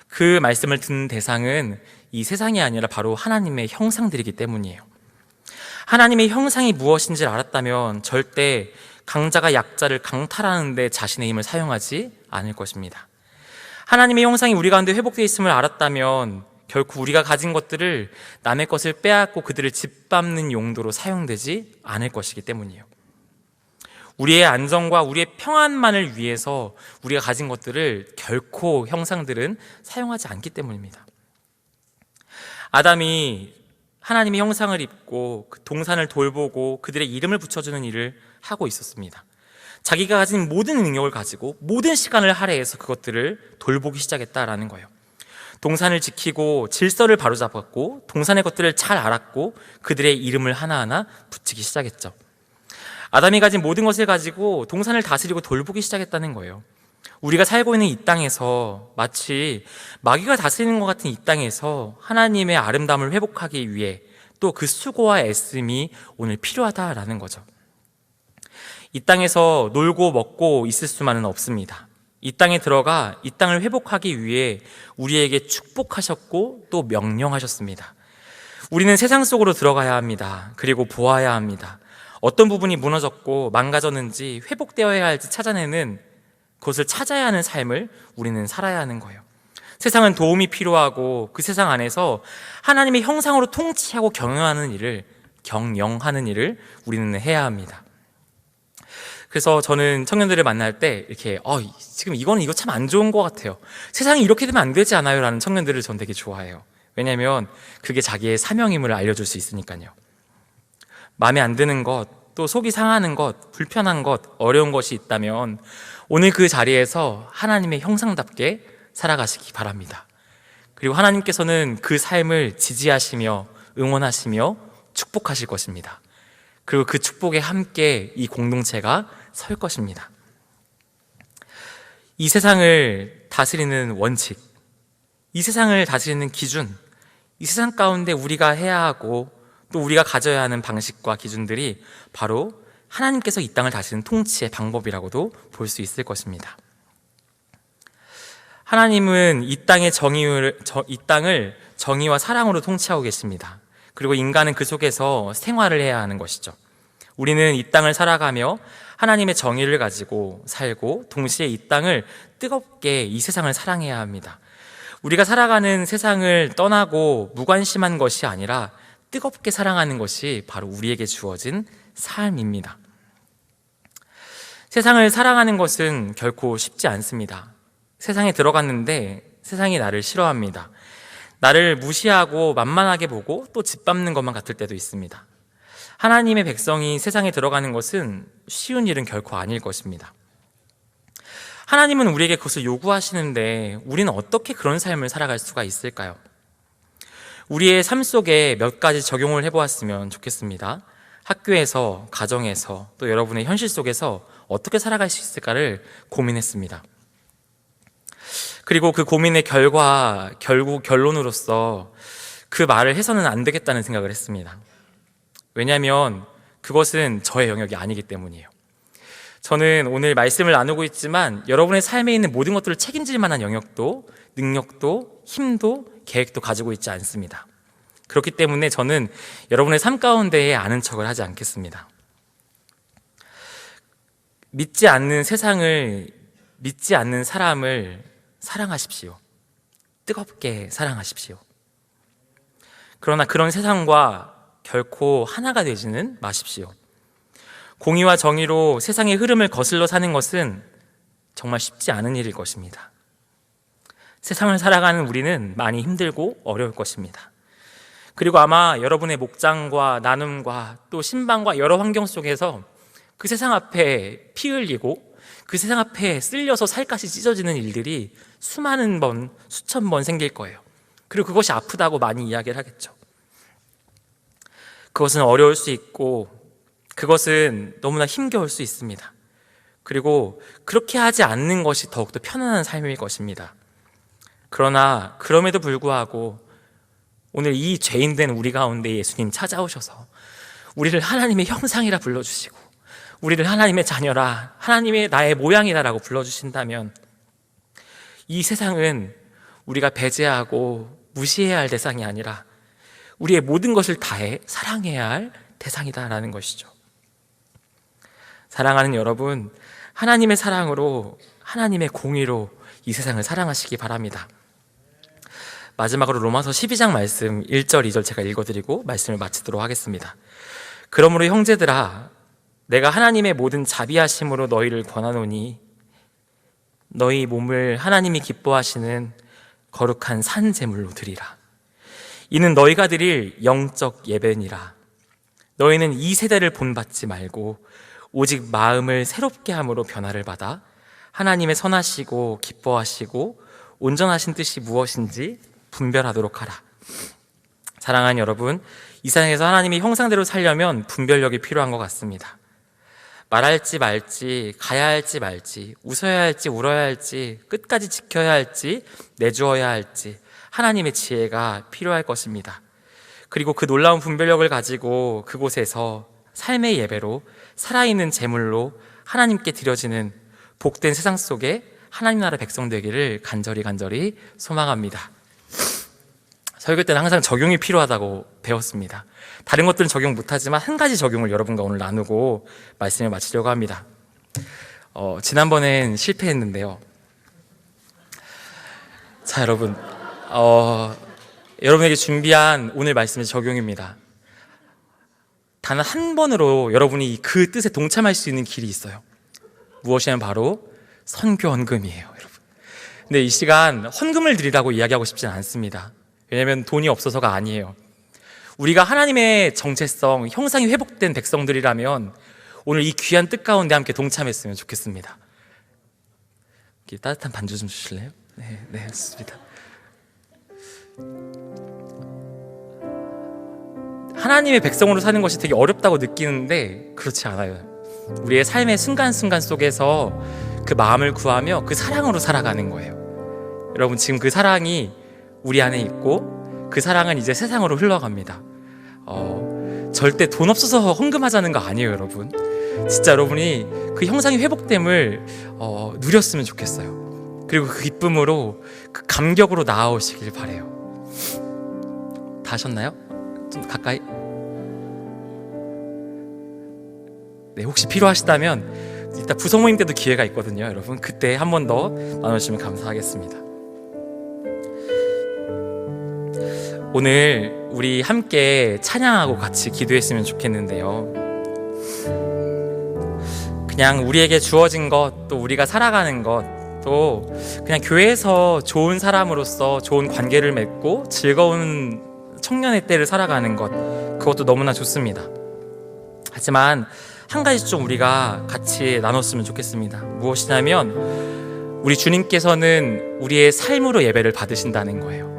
그 말씀을 듣는 대상은 이 세상이 아니라 바로 하나님의 형상들이기 때문이에요. 하나님의 형상이 무엇인지를 알았다면 절대 강자가 약자를 강탈하는 데 자신의 힘을 사용하지 않을 것입니다. 하나님의 형상이 우리 가운데 회복되어 있음을 알았다면 결코 우리가 가진 것들을 남의 것을 빼앗고 그들을 짓밟는 용도로 사용되지 않을 것이기 때문이에요. 우리의 안정과 우리의 평안만을 위해서 우리가 가진 것들을 결코 형상들은 사용하지 않기 때문입니다. 아담이 하나님의 형상을 입고 그 동산을 돌보고 그들의 이름을 붙여주는 일을 하고 있었습니다. 자기가 가진 모든 능력을 가지고 모든 시간을 할애해서 그것들을 돌보기 시작했다라는 거예요. 동산을 지키고 질서를 바로잡았고 동산의 것들을 잘 알았고 그들의 이름을 하나하나 붙이기 시작했죠. 아담이 가진 모든 것을 가지고 동산을 다스리고 돌보기 시작했다는 거예요. 우리가 살고 있는 이 땅에서 마치 마귀가 다스리는 것 같은 이 땅에서 하나님의 아름다움을 회복하기 위해 또 그 수고와 애씀이 오늘 필요하다라는 거죠. 이 땅에서 놀고 먹고 있을 수만은 없습니다. 이 땅에 들어가 이 땅을 회복하기 위해 우리에게 축복하셨고 또 명령하셨습니다. 우리는 세상 속으로 들어가야 합니다. 그리고 보아야 합니다. 어떤 부분이 무너졌고 망가졌는지 회복되어야 할지 찾아내는, 그것을 찾아야 하는 삶을 우리는 살아야 하는 거예요. 세상은 도움이 필요하고 그 세상 안에서 하나님의 형상으로 통치하고 경영하는 일을 우리는 해야 합니다. 그래서 저는 청년들을 만날 때 이렇게 지금 이거 참 안 좋은 것 같아요. 세상이 이렇게 되면 안 되지 않아요? 라는 청년들을 전 되게 좋아해요. 왜냐하면 그게 자기의 사명임을 알려줄 수 있으니까요. 마음에 안 드는 것, 또 속이 상하는 것, 불편한 것, 어려운 것이 있다면 오늘 그 자리에서 하나님의 형상답게 살아가시기 바랍니다. 그리고 하나님께서는 그 삶을 지지하시며 응원하시며 축복하실 것입니다. 그리고 그 축복에 함께 이 공동체가 설 것입니다. 이 세상을 다스리는 원칙, 이 세상을 다스리는 기준, 이 세상 가운데 우리가 해야 하고 또 우리가 가져야 하는 방식과 기준들이 바로 하나님께서 이 땅을 다스리는 통치의 방법이라고도 볼 수 있을 것입니다. 하나님은 이 땅을 정의와 사랑으로 통치하고 계십니다. 그리고 인간은 그 속에서 생활을 해야 하는 것이죠. 우리는 이 땅을 살아가며 하나님의 정의를 가지고 살고 동시에 이 땅을 뜨겁게, 이 세상을 사랑해야 합니다. 우리가 살아가는 세상을 떠나고 무관심한 것이 아니라 뜨겁게 사랑하는 것이 바로 우리에게 주어진 삶입니다. 세상을 사랑하는 것은 결코 쉽지 않습니다. 세상에 들어갔는데 세상이 나를 싫어합니다. 나를 무시하고 만만하게 보고 또 짓밟는 것만 같을 때도 있습니다. 하나님의 백성이 세상에 들어가는 것은 쉬운 일은 결코 아닐 것입니다. 하나님은 우리에게 그것을 요구하시는데 우리는 어떻게 그런 삶을 살아갈 수가 있을까요? 우리의 삶 속에 몇 가지 적용을 해보았으면 좋겠습니다. 학교에서, 가정에서, 또 여러분의 현실 속에서 어떻게 살아갈 수 있을까를 고민했습니다. 그리고 그 고민의 결국 결론으로서 그 말을 해서는 안 되겠다는 생각을 했습니다. 왜냐하면 그것은 저의 영역이 아니기 때문이에요. 저는 오늘 말씀을 나누고 있지만 여러분의 삶에 있는 모든 것들을 책임질 만한 영역도, 능력도, 힘도, 계획도 가지고 있지 않습니다. 그렇기 때문에 저는 여러분의 삶 가운데에 아는 척을 하지 않겠습니다. 믿지 않는 세상을, 믿지 않는 사람을 사랑하십시오. 뜨겁게 사랑하십시오. 그러나 그런 세상과 결코 하나가 되지는 마십시오. 공의와 정의로 세상의 흐름을 거슬러 사는 것은 정말 쉽지 않은 일일 것입니다. 세상을 살아가는 우리는 많이 힘들고 어려울 것입니다. 그리고 아마 여러분의 목장과 나눔과 또 신방과 여러 환경 속에서 그 세상 앞에 피 흘리고 그 세상 앞에 쓸려서 살갗이 찢어지는 일들이 수많은 번, 수천 번 생길 거예요. 그리고 그것이 아프다고 많이 이야기를 하겠죠. 그것은 어려울 수 있고 그것은 너무나 힘겨울 수 있습니다. 그리고 그렇게 하지 않는 것이 더욱더 편안한 삶일 것입니다. 그러나 그럼에도 불구하고 오늘 이 죄인된 우리 가운데 예수님 찾아오셔서 우리를 하나님의 형상이라 불러주시고 우리를 하나님의 자녀라, 하나님의 나의 모양이다라고 불러주신다면 이 세상은 우리가 배제하고 무시해야 할 대상이 아니라 우리의 모든 것을 다해 사랑해야 할 대상이다라는 것이죠. 사랑하는 여러분, 하나님의 사랑으로, 하나님의 공의로 이 세상을 사랑하시기 바랍니다. 마지막으로 로마서 12장 말씀 1절, 2절 제가 읽어드리고 말씀을 마치도록 하겠습니다. 그러므로 형제들아, 내가 하나님의 모든 자비하심으로 너희를 권하노니 너희 몸을 하나님이 기뻐하시는 거룩한 산 제물로 드리라. 이는 너희가 드릴 영적 예배니라. 너희는 이 세대를 본받지 말고 오직 마음을 새롭게 함으로 변화를 받아 하나님의 선하시고 기뻐하시고 온전하신 뜻이 무엇인지 분별하도록 하라. 사랑하는 여러분, 이 세상에서 하나님의 형상대로 살려면 분별력이 필요한 것 같습니다. 말할지 말지, 가야 할지 말지, 웃어야 할지 울어야 할지, 끝까지 지켜야 할지, 내주어야 할지 하나님의 지혜가 필요할 것입니다. 그리고 그 놀라운 분별력을 가지고 그곳에서 삶의 예배로 살아있는 제물로 하나님께 드려지는 복된 세상 속에 하나님 나라 백성 되기를 간절히 소망합니다. 설교 때는 항상 적용이 필요하다고 배웠습니다. 다른 것들은 적용 못하지만 한 가지 적용을 여러분과 오늘 나누고 말씀을 마치려고 합니다. 지난번엔 실패했는데요. 자, 여러분, 여러분에게 준비한 오늘 말씀의 적용입니다. 단 한 번으로 여러분이 그 뜻에 동참할 수 있는 길이 있어요. 무엇이냐면 바로 선교 헌금이에요, 여러분. 근데 이 시간 헌금을 드리라고 이야기하고 싶지는 않습니다. 왜냐하면 돈이 없어서가 아니에요. 우리가 하나님의 정체성, 형상이 회복된 백성들이라면 오늘 이 귀한 뜻 가운데 함께 동참했으면 좋겠습니다. 따뜻한 반주 좀 주실래요? 네, 좋습니다. 하나님의 백성으로 사는 것이 되게 어렵다고 느끼는데 그렇지 않아요. 우리의 삶의 순간순간 속에서 그 마음을 구하며 그 사랑으로 살아가는 거예요. 여러분, 지금 그 사랑이 우리 안에 있고 그 사랑은 이제 세상으로 흘러갑니다. 절대 돈 없어서 헌금하자는 거 아니에요, 여러분. 진짜 여러분이 그 형상이 회복됨을 누렸으면 좋겠어요. 그리고 그 기쁨으로, 그 감격으로 나아오시길 바라요. 다 하셨나요? 좀 가까이. 네, 혹시 필요하시다면 이따 부서모임 때도 기회가 있거든요, 여러분. 그때 한 번 더 나눠주시면 감사하겠습니다. 오늘 우리 함께 찬양하고 같이 기도했으면 좋겠는데요. 그냥 우리에게 주어진 것, 또 우리가 살아가는 것, 또 그냥 교회에서 좋은 사람으로서 좋은 관계를 맺고 즐거운 청년의 때를 살아가는 것, 그것도 너무나 좋습니다. 하지만 한 가지 좀 우리가 같이 나눴으면 좋겠습니다. 무엇이냐면 우리 주님께서는 우리의 삶으로 예배를 받으신다는 거예요.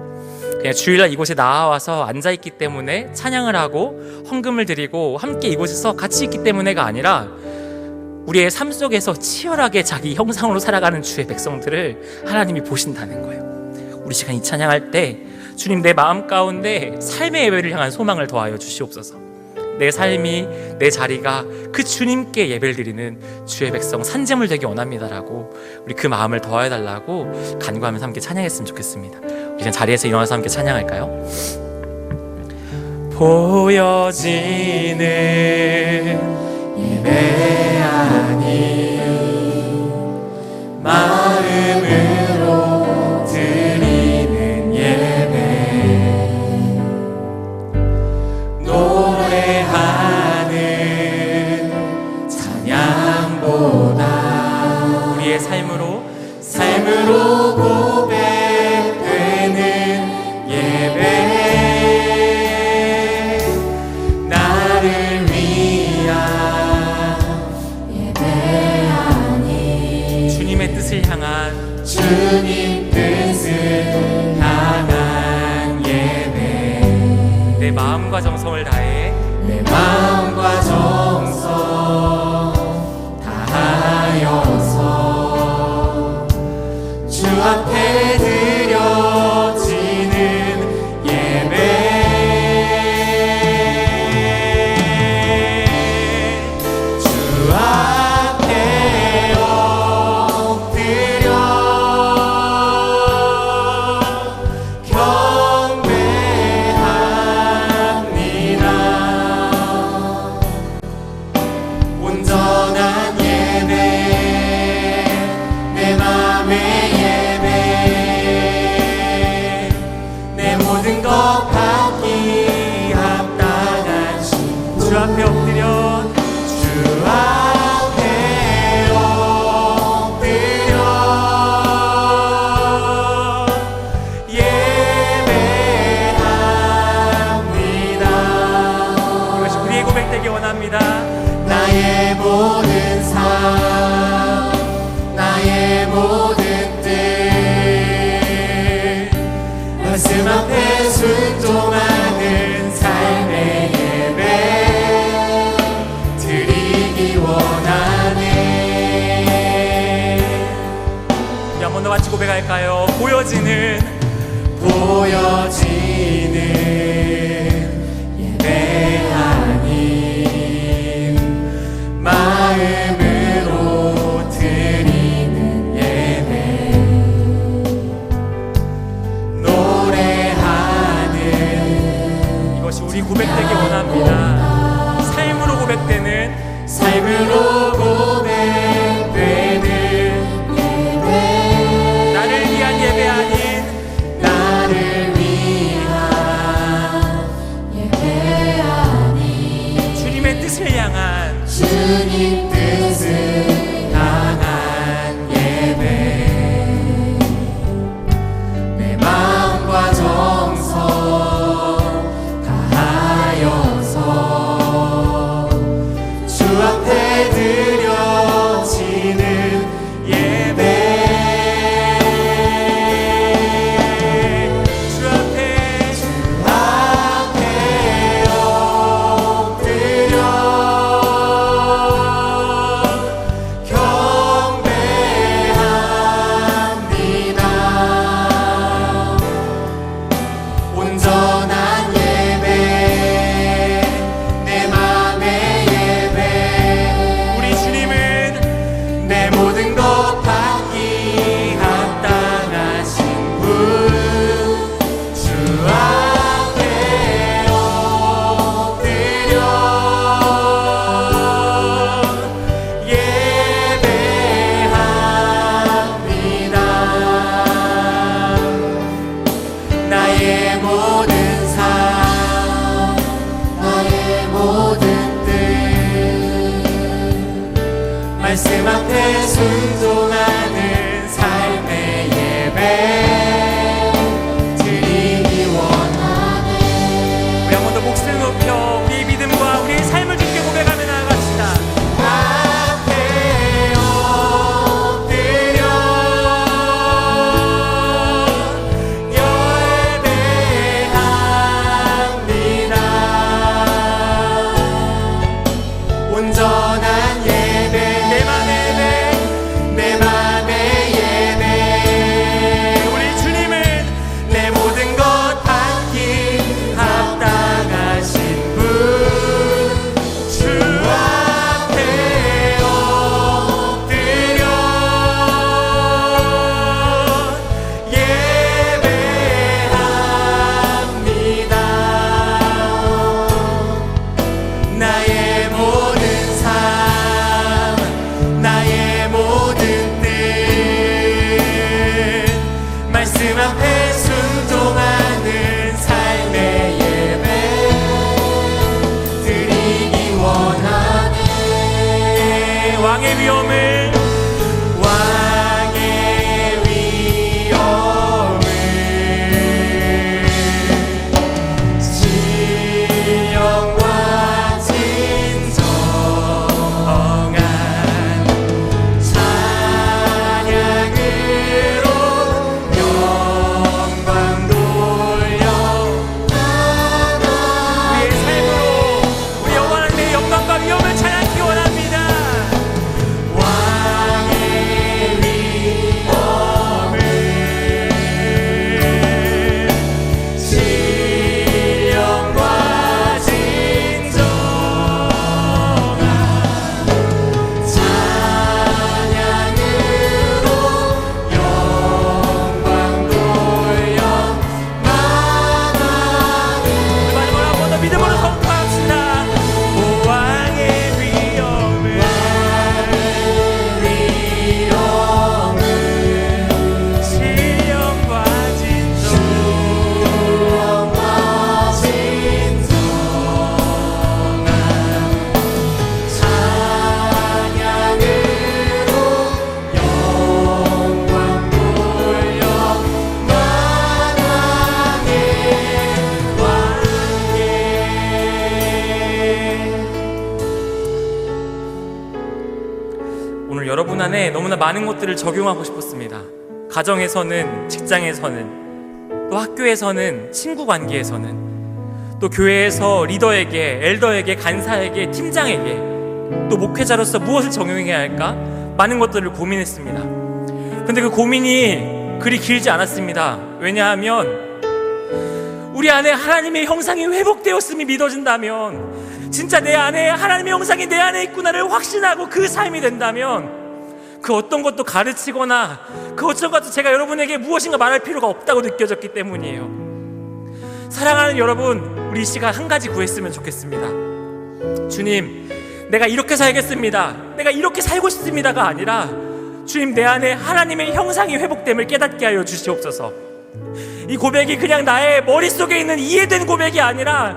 그냥 주일날 이곳에 나와서 앉아있기 때문에 찬양을 하고 헌금을 드리고 함께 이곳에서 같이 있기 때문에가 아니라 우리의 삶 속에서 치열하게 자기 형상으로 살아가는 주의 백성들을 하나님이 보신다는 거예요. 우리 시간 이 찬양할 때 주님, 내 마음 가운데 삶의 예배를 향한 소망을 더하여 주시옵소서. 내 삶이, 내 자리가 그 주님께 예배를 드리는 주의 백성 산재물 되기 원합니다라고 우리 그 마음을 더해달라고 간구하면서 함께 찬양했으면 좋겠습니다. 이제 자리에서 일어나서 함께 찬양할까요? 보여지는 예배 아니 마음으로 드리는 예배 노래하는 찬양보다 우리의 삶으로 고백되는 예배 나를 위한 예배하니 주님의 뜻을 향한 주님 뜻을 향한 예배 내 마음과 정성을 다해 내 마음과 정성 다하여서 주 앞에 드려지는 예배 주 앞에 엎드려 경배합니다. 온전한 예배 내 맘의 예배 내 모든 것 받기 합당하신 주 앞에 엎드려 주 앞에 엎드려 예배합니다. 이것이 우리의 고백되기 원합니다. 나의 모든 삶 나의 모든 뜻 말씀 앞에 순종하는 삶의 예배 드리기 원하네. 우리 한 번 더 같이 고백할까요? 보여지는 예배 아닌 마음으로 드리는 예배 노래하는 이것이 우리 고백되기 원합니다. 삶으로 고백되는 예배 나를 위한 예배 아닌 나를 위한 예배 아닌 주님의 뜻을 향한 주님 뜻을 향한 예배 내 마음과 정성 다하여서 주 앞에 드려지는 예배 주 앞에 엎드려 경배합니다. 온전한 예배 내 맘의 예배 우리 주님은 내 모든 것 받기 합당하신 분 주 앞에 엎드려 예배합니다. 나의 모든 삶 나의 모든 뜻 말씀 앞에 순종하는 삶의 예배 드리기 원하네. 우리 한 번 더 목소리 높여 우리의 믿음과 우리의 삶을 주께 고백하며 나아갑시다. 앞에 엎드려 예배합니다. 온전한 예배 내 맘의 예배 왕의 위엄을 신령과 진정한 찬양으로 영광 돌려 우리의 삶으로 우리 여호와 하나님의 영광과 위엄을 찬양하기 원합니다. 왕의 위엄을 신령과 진정한 찬양으로 영광 돌려 나가는 마지막으로 한 번 더 믿음으로 선포합시다. 오 왕의 위엄을 신령과 진정한 찬양으로 영광 돌려 나가는 왕께 오늘 여러분 안에 너무나 많은 것들을 적용하고 싶었습니다. 가정에서는, 직장에서는, 또 학교에서는, 친구 관계에서는, 또 교회에서 리더에게, 엘더에게, 간사에게, 팀장에게, 또 목회자로서 무엇을 적용해야 할까? 많은 것들을 고민했습니다. 근데 그 고민이 그리 길지 않았습니다. 왜냐하면 우리 안에 하나님의 형상이 회복되었음이 믿어진다면, 진짜 내 안에 하나님의 형상이 내 안에 있구나를 확신하고 그 삶이 된다면, 그 어떤 것도 가르치거나 그 어떤 것도 제가 여러분에게 무엇인가 말할 필요가 없다고 느껴졌기 때문이에요. 사랑하는 여러분, 우리 이 시간 한 가지 구했으면 좋겠습니다. 주님, 내가 이렇게 살겠습니다, 내가 이렇게 살고 싶습니다가 아니라, 주님, 내 안에 하나님의 형상이 회복됨을 깨닫게 하여 주시옵소서. 이 고백이 그냥 나의 머릿속에 있는 이해된 고백이 아니라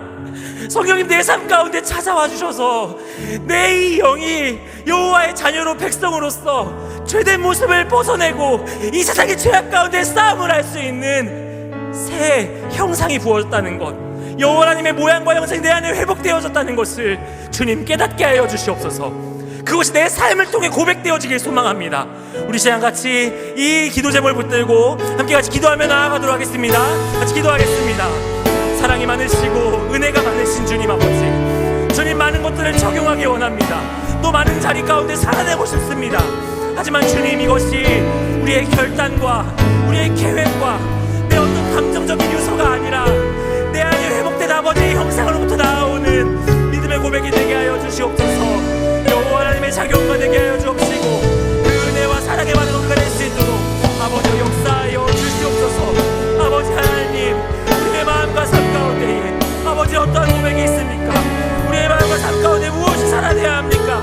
성령님 내 삶 가운데 찾아와 주셔서 내 이 영이 여호와의 자녀로 백성으로서 죄된 모습을 벗어내고 이 세상의 죄악 가운데 싸움을 할 수 있는 새 형상이 부어졌다는 것, 여호와 하나님의 모양과 형상이 내 안에 회복되어졌다는 것을 주님 깨닫게 하여 주시옵소서. 그것이 내 삶을 통해 고백되어지길 소망합니다. 우리 시간 같이 이 기도 제목을 붙들고 함께 같이 기도하며 나아가도록 하겠습니다. 같이 기도하겠습니다. 사랑이 많으시고 은혜가 많으신 주님 아버지, 주님, 많은 것들을 적용하기 원합니다. 또 많은 자리 가운데 살아내고 싶습니다. 하지만 주님, 이것이 우리의 결단과 우리의 계획과 내 어떤 감정적인 요소가 아니라 내 안에 회복된 아버지의 형상으로부터 나오는 믿음의 고백이 되게 하여 주시옵소서. 여호와 하나님의 작용과 되게 하여 주옵시고 그 은혜와 사랑의 많은 것가 될 수 있도록 아버지 역사하여 주시옵소서. 아버지 하나님, 우리의 마음과 삶 가운데에 아버지 어떠한 고백이 있습니까? 우리의 마음과 삶 가운데 무엇이 살아내야 합니까?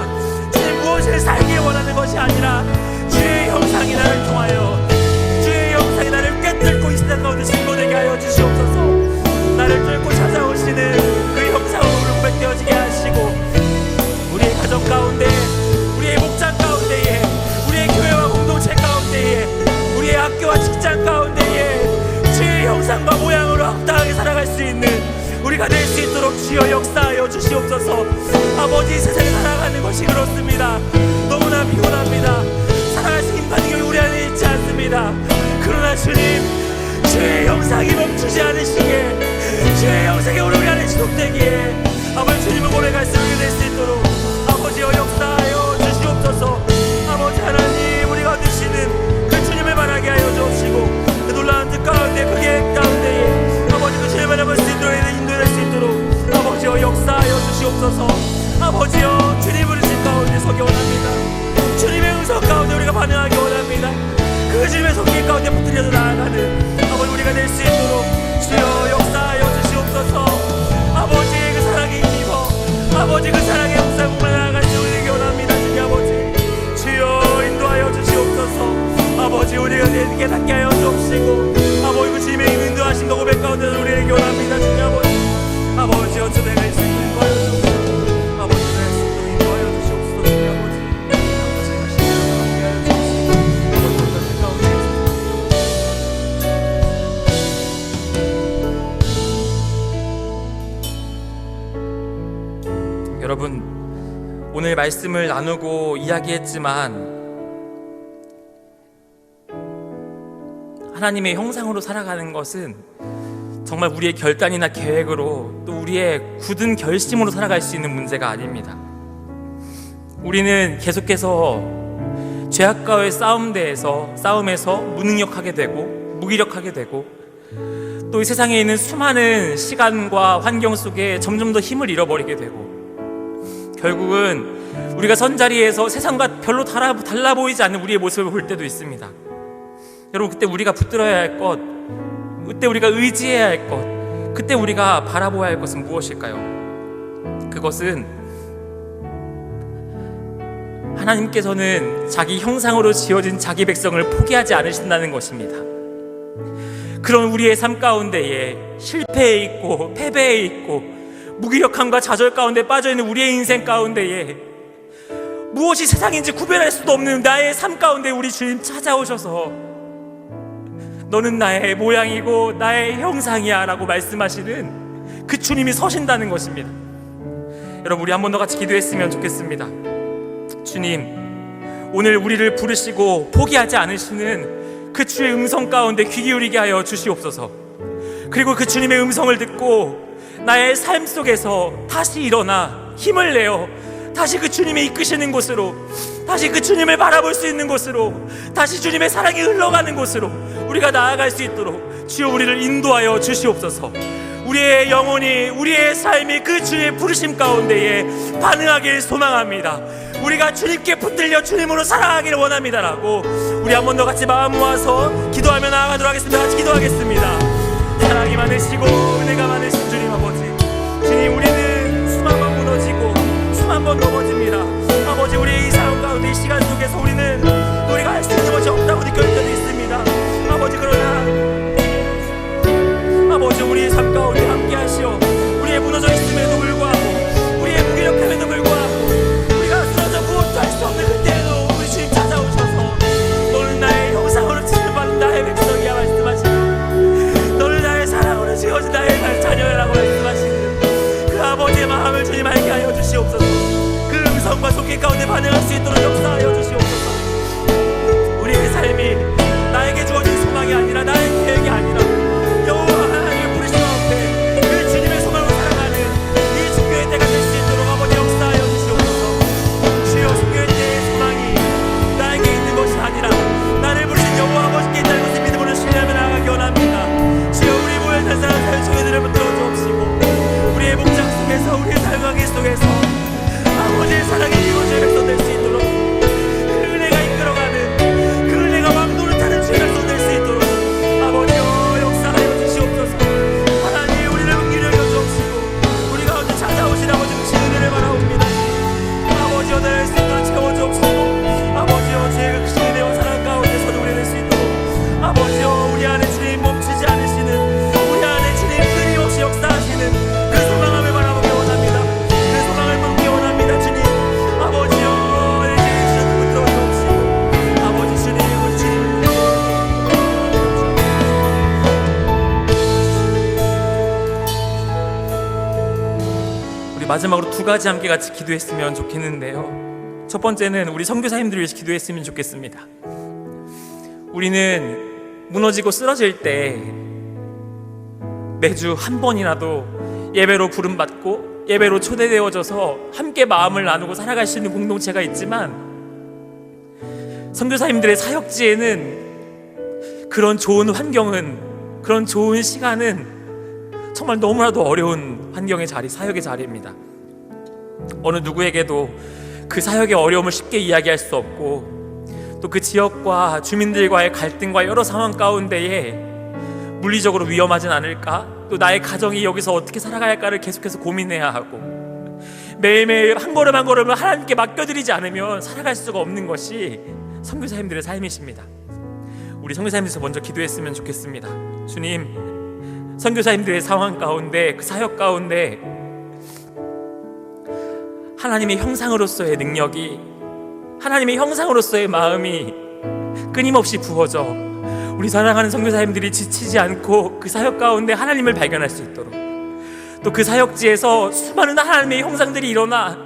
주님, 무엇을 살기 원하는 것이 아니라 주의 형상이 나를 통하여, 주의 형상이 나를 꿰뚫고 이 세상 가운데 신고되게 하여 주시옵소서. 나를 뚫고 찾아오시는 그 형상으로 고백되어지게 하시고 우리의 가정 가운데, 우리의 목장 가운데에, 우리의 교회와 공동체 가운데에, 우리의 학교와 직장 가운데에 주의 형상과 모양으로 합당하게 살아갈 수 있는 우리가 될 수 있도록 주여 역사하여 주시옵소서. 아버지, 세상에 살아가는 것이 그렇습니다. 너무나 피곤합니다. 살아갈 수 있는 힘과 능력이 우리 안에 있지 않습니다. 그러나 주님, 주의 형상이 멈추지 않으시게, 주의 형상이 우리 안에 지속되기에 아버지, 주님을 고백할 수 있게 될 수 있도록 아버지여 역사하여 주시옵소서. 아버지 하나님, 우리가 얻으시는 그 주님을 바라게 하여 주옵시고 그 놀라운 뜻 가운데, 그 계획 가운데에 아버지 그 주님을 바라볼 수 있도록 인도될 수 있도록 아버지여 역사하여 주시옵소서. 아버지여, 주님 부르신 가운데 서기 원합니다. 주님의 음성 가운데 우리가 반응하기 원합니다. 그 주님의 손길 가운데 붙들려서 나아가는 아버지 우리가 될 수 있도록 주여 역사하여 주시옵소서. 아버지의 그 사랑에 힘입어 아버지 그 사랑의 역사국만 나아갈 수 우리에게 원합니다. 주님 아버지, 주여 인도하여 주시옵소서. 아버지, 우리가 내게 닿게 하여 주옵시고 아버지 그 주님의 인도하신 거 고백 가운데 우리에게 원합니다. 주님 아버지, 아버지 어쩌 내가 있을 수 있는 거여 주옵소서. 아버지, 내가 있을 수 있는 거여 주시옵소서. 주님 아버지, 말씀을 나누고 이야기했지만 하나님의 형상으로 살아가는 것은 정말 우리의 결단이나 계획으로 또 우리의 굳은 결심으로 살아갈 수 있는 문제가 아닙니다. 우리는 계속해서 죄악과의 싸움에서 무능력하게 되고 무기력하게 되고 또 이 세상에 있는 수많은 시간과 환경 속에 점점 더 힘을 잃어버리게 되고 결국은 우리가 선자리에서 세상과 별로 달라 보이지 않는 우리의 모습을 볼 때도 있습니다. 여러분, 그때 우리가 붙들어야 할 것, 그때 우리가 의지해야 할 것, 그때 우리가 바라보아야 할 것은 무엇일까요? 그것은 하나님께서는 자기 형상으로 지어진 자기 백성을 포기하지 않으신다는 것입니다. 그런 우리의 삶 가운데에 실패에 있고 패배에 있고 무기력함과 좌절 가운데 빠져있는 우리의 인생 가운데에 무엇이 세상인지 구별할 수도 없는 나의 삶 가운데 우리 주님 찾아오셔서 너는 나의 모양이고 나의 형상이야 라고 말씀하시는 그 주님이 서신다는 것입니다. 여러분, 우리 한 번 더 같이 기도했으면 좋겠습니다. 주님, 오늘 우리를 부르시고 포기하지 않으시는 그 주의 음성 가운데 귀 기울이게 하여 주시옵소서. 그리고 그 주님의 음성을 듣고 나의 삶 속에서 다시 일어나 힘을 내어 다시 그 주님의 이끄시는 곳으로, 다시 그 주님을 바라볼 수 있는 곳으로, 다시 주님의 사랑이 흘러가는 곳으로 우리가 나아갈 수 있도록 주여 우리를 인도하여 주시옵소서. 우리의 영혼이, 우리의 삶이 그 주의 부르심 가운데에 반응하길 소망합니다. 우리가 주님께 붙들려 주님으로 살아가기를 원합니다라고 우리 한 번 더 같이 마음 모아서 기도하며 나아가도록 하겠습니다. 같이 기도하겠습니다. 사랑이 많으시고 은혜가 많으신 주님 아버지, 주님, 우리는 숨 한 번 무너지고 숨 한 번 넘어집니다. 아버지, 우리의 이 삶 가운데 이 시간 속에서 우리가 할 수 있는 것이 없다고 느낄 때도 있습니다. 아버지, 그러나 아버지, 우리의 삶 가운데 함께 하시어 우리의 무너져 있음에도 불구하고 우리의 무기력함에도 불구하고 우리가 쓰러져 무엇도 할 수 없는 그때에도 우리 주님 찾아오셔서 너는 나의 형상으로 지음받은 나의 백성이야 말씀하시는, 너는 나의 사랑으로 지어진 나의 자녀라고 말씀하시는 그 아버지의 마음을 주님 알게 하여 주시옵소서. 그 음성과 속기 가운데 반응할 수 있도록 역사하여 주시옵소서. 우리의 삶이 나에게 주어진 소망이 아니라 나의 계획이 아니라 여호와 하나님의 부르심 가운데 그 주님의 소망으로 살아가는 이 순교의 때가 될 수 있도록 아버지 역사하여 주시옵소서. 주여, 순교의 때의 소망이 나에게 있는 것이 아니라 나를 부르신 여호와 아버지께 있다는 것을 믿음으로 신뢰하며 나아가기 원합니다. 주여, 우리 모여 한 사람 사는 청년들을 붙들어 주옵시고 우리의 목장 속에서 우리의 삶의 속에서 아버지의 사랑이 이루어질 백성 될 수 있도록 그 은혜가 이끌어가는, 그 은혜가 왕노릇하는 주의 백성 될 수 있도록 아버지여 역사하여 주시옵소서. 하나님, 우리를 흥기를 여주옵시고 우리 가운데 찾아오신 아버지 그 은혜를 바라옵니다. 아버지여, 나를 수 있도록 채워주옵시고 아버지여, 주의 그 은혜와 사랑 가운데서도 우리 될 수 있도록 아버지여, 우리 안에 주님 멈추지 않으시는, 우리 안에 주님 끊임없이 역사하시는 그 소망함을 바라보기 원합니다. 그 소망을 품기 원합니다. 주님 아버지여, 내 주님 붙들어 주옵시고 아버지 주님, 우리 주님 우리 마지막으로 두 가지 함께 같이 기도했으면 좋겠는데요. 첫 번째는 우리 선교사님들을 위해서 기도했으면 좋겠습니다. 우리는 무너지고 쓰러질 때 매주 한 번이라도 예배로 부름받고 예배로 초대되어져서 함께 마음을 나누고 살아갈 수 있는 공동체가 있지만 선교사님들의 사역지에는 그런 좋은 환경은, 그런 좋은 시간은 정말 너무나도 어려운 환경의 자리, 사역의 자리입니다. 어느 누구에게도 그 사역의 어려움을 쉽게 이야기할 수 없고 또 그 지역과 주민들과의 갈등과 여러 상황 가운데에 물리적으로 위험하진 않을까, 또 나의 가정이 여기서 어떻게 살아가야 할까를 계속해서 고민해야 하고 매일매일 한 걸음 한 걸음을 하나님께 맡겨드리지 않으면 살아갈 수가 없는 것이 선교사님들의 삶이십니다. 우리 선교사님들에서 먼저 기도했으면 좋겠습니다. 주님, 선교사님들의 상황 가운데, 그 사역 가운데 하나님의 형상으로서의 능력이, 하나님의 형상으로서의 마음이 끊임없이 부어져 우리 사랑하는 선교사님들이 지치지 않고 그 사역 가운데 하나님을 발견할 수 있도록, 또 그 사역지에서 수많은 하나님의 형상들이 일어나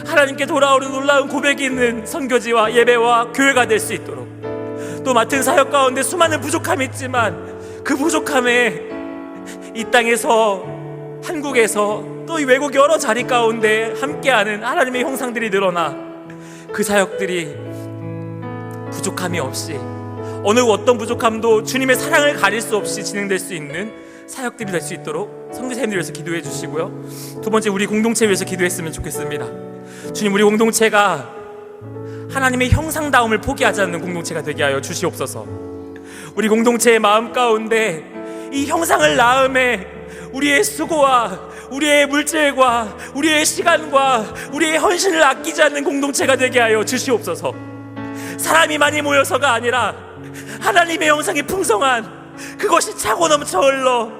하나님께 돌아오는 놀라운 고백이 있는 선교지와 예배와 교회가 될 수 있도록, 또 맡은 사역 가운데 수많은 부족함이 있지만 그 부족함에 이 땅에서, 한국에서, 또 이 외국 여러 자리 가운데 함께하는 하나님의 형상들이 늘어나 그 사역들이 부족함이 없이, 어느 어떤 부족함도 주님의 사랑을 가릴 수 없이 진행될 수 있는 사역들이 될 수 있도록 선교사님들 위해서 기도해 주시고요. 두 번째, 우리 공동체 위해서 기도했으면 좋겠습니다. 주님, 우리 공동체가 하나님의 형상다움을 포기하지 않는 공동체가 되게 하여 주시옵소서. 우리 공동체의 마음 가운데 이 형상을 낳음에 우리의 수고와 우리의 물질과 우리의 시간과 우리의 헌신을 아끼지 않는 공동체가 되게 하여 주시옵소서. 사람이 많이 모여서가 아니라 하나님의 형상이 풍성한 그것이 차고 넘쳐 흘러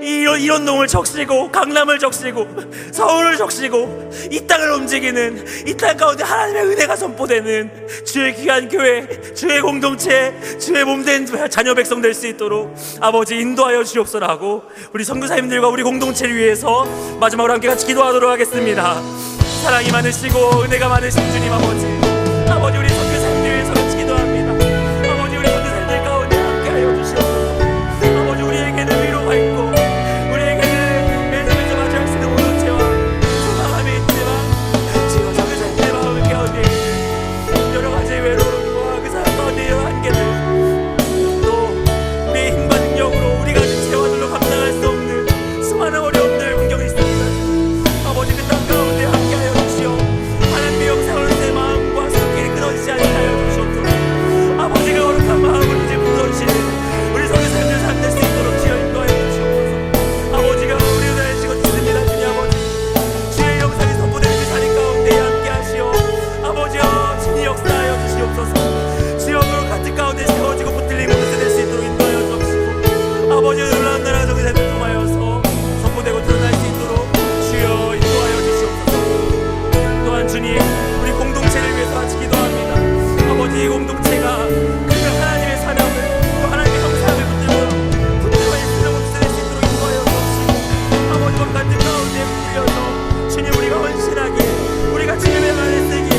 이런동을 적시고 강남을 적시고 서울을 적시고 이 땅을 움직이는, 이 땅 가운데 하나님의 은혜가 선포되는 주의 귀한 교회, 주의 공동체, 주의 몸된 자녀 백성 될 수 있도록 아버지 인도하여 주옵소서라고 우리 선교사님들과 우리 공동체를 위해서 마지막으로 함께 같이 기도하도록 하겠습니다. 사랑이 많으시고 은혜가 많으신 주님 아버지, 아버지 우리 선교사님들 위해서 같이 기도합니다. 아버지 우리 선교사님들 가운데 함께하여 주시옵소서. 아버지 우리에게는 위로가 있고 우리에게는 매점에서 맞이할 수 있는 공동체와 소망함이 있지만 지금 선교사님들의 마음 가운데 여러 가지 외로움과 그 사람 가운데 여러 한계들, 또 우리의 힘과 능력으로 우리가 가진 재화들로 감당할 수 없는 수많은 어려움들, 환경이 있습니다. 아버지 그 땅 가운데 함께하여 주시오. 하나님의 영상으로 내 마음과 손길이 끊어지지 않게 하여 주시옵소서. 아버지가 거룩한 마음으로 이제 부어주시는 우리 선교사님들 삶 될 수 있도록 주여 인도하여 주시옵소서. 아버지가 우리 은혜를 주시고 있습니다. 주님 아버지, 주의 영상이 선포되는 그 자리 가운데 함께 하시오. 아버지여 친히 역사하여 주시옵소서. 주여 거룩한 가운데 세워지고 붙들리고 될 수 있도록 인도하여 주옵시고, 아버지의 놀라운 나라 정의를 통하여서 선포되고 드러날 수 있도록 주여 인도하여 주시옵소서. 또한 주님, 우리 공동체를 위해서 같이 기도합니다. 아버지 이 공동체가 그 하나님의 사명을, 또 하나님의 형상을 붙들고 예수님을 붙들 수 있도록 인도하여 주옵시고, 아버지 같은 가운데 붙들려서 주님 우리가 헌신하게, 우리가 주님의 말을 쓰기,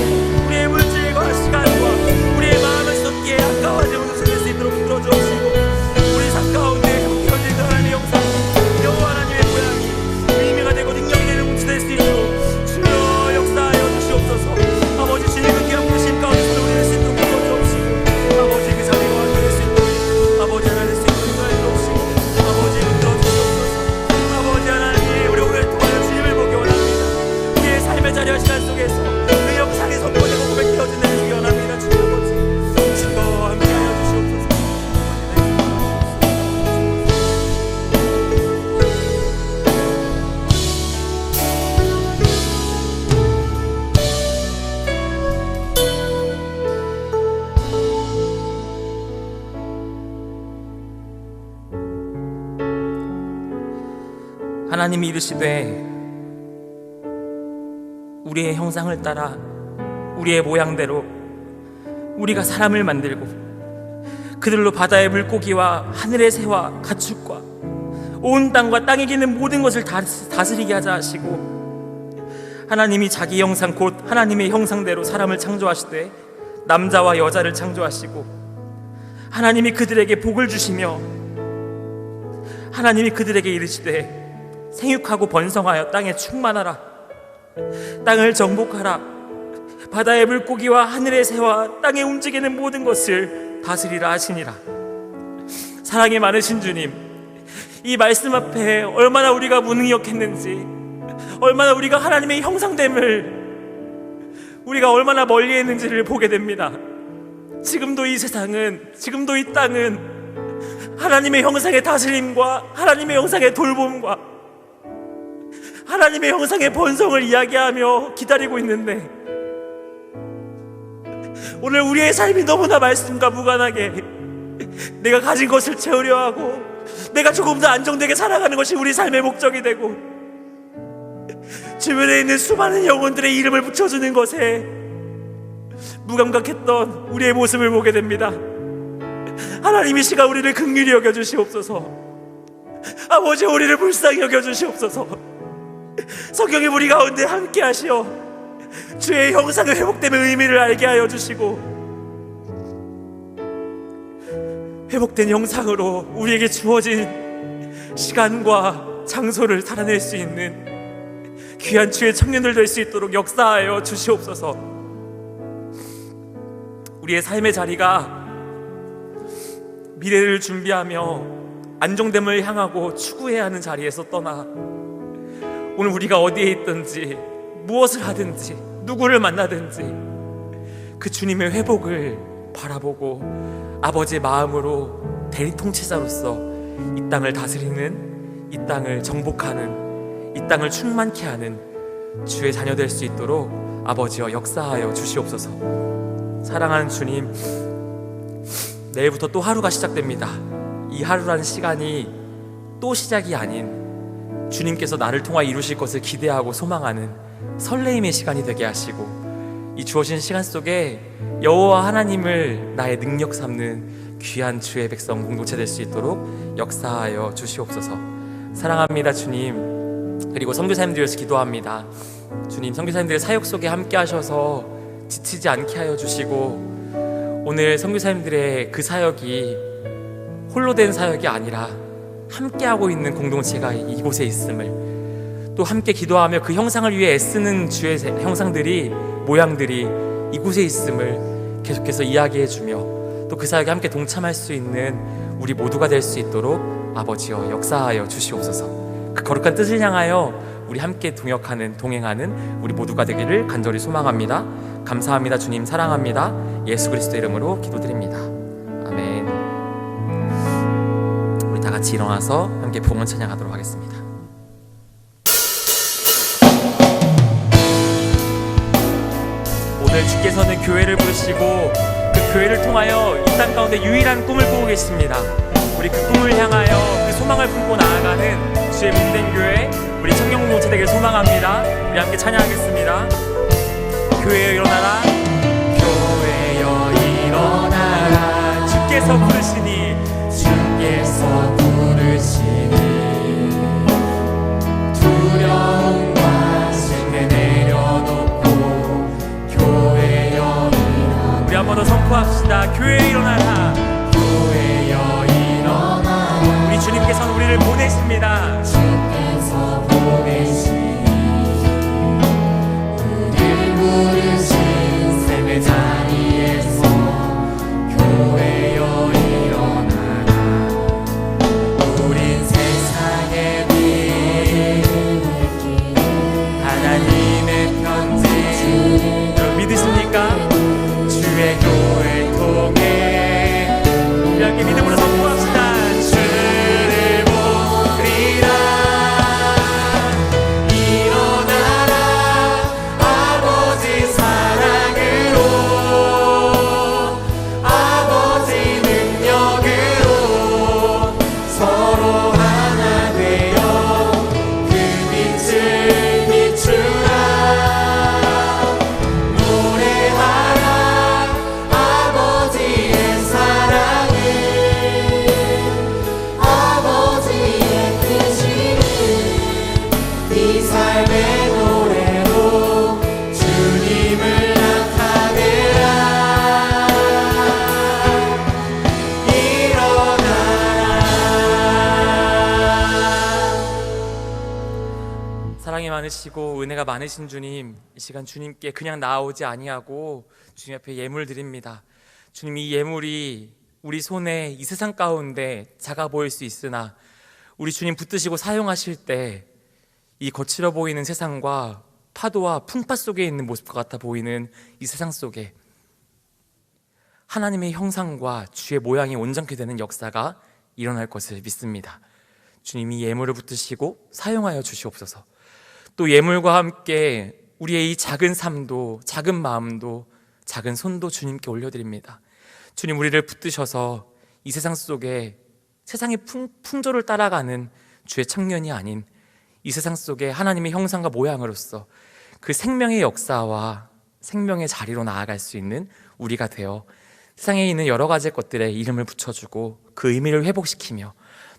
우리의 물질과 시간과 우리의 마음을 쏟기에 아까워하지 못할 수 있도록 이끌어 주옵시고, 우리 삶 가운데 현재 하나님의 형상, 여호와 하나님의 모양이 의미가 되고 능력이 되는 공동체 될 수 있도록 주여 역사하여 주시옵소서. 아버지 주님 그 귀한 부르심 가운데 손을 올릴 수 있도록 이끌어 주옵시고, 아버지 그 자리와 함께 될 수 있도록 아버지 하나님 수 있도록 인도하여 주옵시고, 아버지 이끌어 주시옵소서. 아버지 하나님, 우리 오늘 통하여 주님을 보기 원합니다. 우리의 삶의 자리와 시간 속에서 그 영상이 선포되고 고백되어지는 을 주기 원합니다. 주님 아버지 주님과 함께하여 주시옵소서. 하나님이 이르시되 우리의 형상을 따라 우리의 모양대로 우리가 사람을 만들고 그들로 바다의 물고기와 하늘의 새와 가축과 온 땅과 땅에 기는 모든 것을 다스리게 하자 하시고, 하나님이 자기 형상 곧 하나님의 형상대로 사람을 창조하시되 남자와 여자를 창조하시고, 하나님이 그들에게 복을 주시며 하나님이 그들에게 이르시되 생육하고 번성하여 땅에 충만하라, 땅을 정복하라, 바다의 물고기와 하늘의 새와 땅에 움직이는 모든 것을 다스리라 하시니라. 사랑이 많으신 주님, 이 말씀 앞에 얼마나 우리가 무능력했는지, 얼마나 우리가 하나님의 형상됨을 우리가 얼마나 멀리 했는지를 보게 됩니다. 지금도 이 세상은, 지금도 이 땅은 하나님의 형상의 다스림과 하나님의 형상의 돌봄과 하나님의 형상의 번성을 이야기하며 기다리고 있는데, 오늘 우리의 삶이 너무나 말씀과 무관하게 내가 가진 것을 채우려 하고 내가 조금 더 안정되게 살아가는 것이 우리 삶의 목적이 되고, 주변에 있는 수많은 영혼들의 이름을 붙여주는 것에 무감각했던 우리의 모습을 보게 됩니다. 하나님 이 시간 우리를 긍휼히 여겨주시옵소서. 아버지 우리를 불쌍히 여겨주시옵소서. 성경의 우리 가운데 함께 하시어 주의 형상의 회복됨의 의미를 알게 하여 주시고, 회복된 형상으로 우리에게 주어진 시간과 장소를 살아낼 수 있는 귀한 주의 청년들 될 수 있도록 역사하여 주시옵소서. 우리의 삶의 자리가 미래를 준비하며 안정됨을 향하고 추구해야 하는 자리에서 떠나 오늘 우리가 어디에 있든지 무엇을 하든지 누구를 만나든지 그 주님의 회복을 바라보고 아버지의 마음으로 대리통치자로서 이 땅을 다스리는, 이 땅을 정복하는, 이 땅을 충만케 하는 주의 자녀 될 수 있도록 아버지여 역사하여 주시옵소서. 사랑하는 주님, 내일부터 또 하루가 시작됩니다. 이 하루라는 시간이 또 시작이 아닌 주님께서 나를 통하여 이루실 것을 기대하고 소망하는 설레임의 시간이 되게 하시고, 이 주어진 시간 속에 여호와 하나님을 나의 능력 삼는 귀한 주의 백성 공동체 될 수 있도록 역사하여 주시옵소서. 사랑합니다 주님. 그리고 선교사님들 위해서 기도합니다. 주님, 선교사님들의 사역 속에 함께 하셔서 지치지 않게 하여 주시고, 오늘 선교사님들의 그 사역이 홀로 된 사역이 아니라 함께하고 있는 공동체가 이곳에 있음을, 또 함께 기도하며 그 형상을 위해 애쓰는 주의 형상들이, 모양들이 이곳에 있음을 계속해서 이야기해주며 또 그 사역에 함께 동참할 수 있는 우리 모두가 될 수 있도록 아버지여 역사하여 주시옵소서. 그 거룩한 뜻을 향하여 우리 함께 동역하는, 동행하는 우리 모두가 되기를 간절히 소망합니다. 감사합니다 주님, 사랑합니다. 예수 그리스도 이름으로 기도드립니다. 아멘. 우리 다 같이 일어나서 함께 봉헌 찬양하도록 하겠습니다. 오늘 주께서는 교회를 부르시고 그 교회를 통하여 이 땅 가운데 유일한 꿈을 꾸고 계십니다. 우리 그 꿈을 향하여 그 소망을 품고 나아가는 주의 몸된 교회, 우리 청년공동체 되길 소망합니다. 우리 함께 찬양하겠습니다. 교회여 일어나라, 교회여 일어나라. 주께서 부르시니, 주께서 부르시니 두려움과 심내 내려놓고 교회여 일어나라. 우리 한 번 더 선포합시다. 교회여 일어나라. 교회여 일어나라. 우리 주님께서는 우리를 보내십니다. 주께서 보내시니 우리를 부르신 샘의 자리에서 교회여 일어나라. 우린 세상의 빛, 하나님의 편지. 여러분 믿으십니까? 주의 교회를 통해 우리 함께 믿음으로 선포합시다. 주를 보리라. 일어나라. 아버지 사랑으로, 아버지 능력으로 서로 하나 되어 그 빛을 비추라. 노래하라. 아버지의 사랑을, 아버지의 뜻을 네 삶의 노래로 주님을 나타내라. 일어나라. 사랑이 많으시고 은혜가 많으신 주님, 이 시간 주님께 그냥 나오지 아니하고 주님 앞에 예물 드립니다. 주님, 이 예물이 우리 손에 이 세상 가운데 작아 보일 수 있으나 우리 주님 붙드시고 사용하실 때 이 거칠어 보이는 세상과 파도와 풍파 속에 있는 모습과 같아 보이는 이 세상 속에 하나님의 형상과 주의 모양이 온전케 되는 역사가 일어날 것을 믿습니다. 주님이 예물을 붙드시고 사용하여 주시옵소서. 또 예물과 함께 우리의 이 작은 삶도, 작은 마음도, 작은 손도 주님께 올려드립니다. 주님, 우리를 붙드셔서 이 세상 속에 세상의 풍조를 따라가는 주의 청년이 아닌 이 세상 속에 하나님의 형상과 모양으로서 그 생명의 역사와 생명의 자리로 나아갈 수 있는 우리가 되어 세상에 있는 여러 가지 것들에 이름을 붙여주고 그 의미를 회복시키며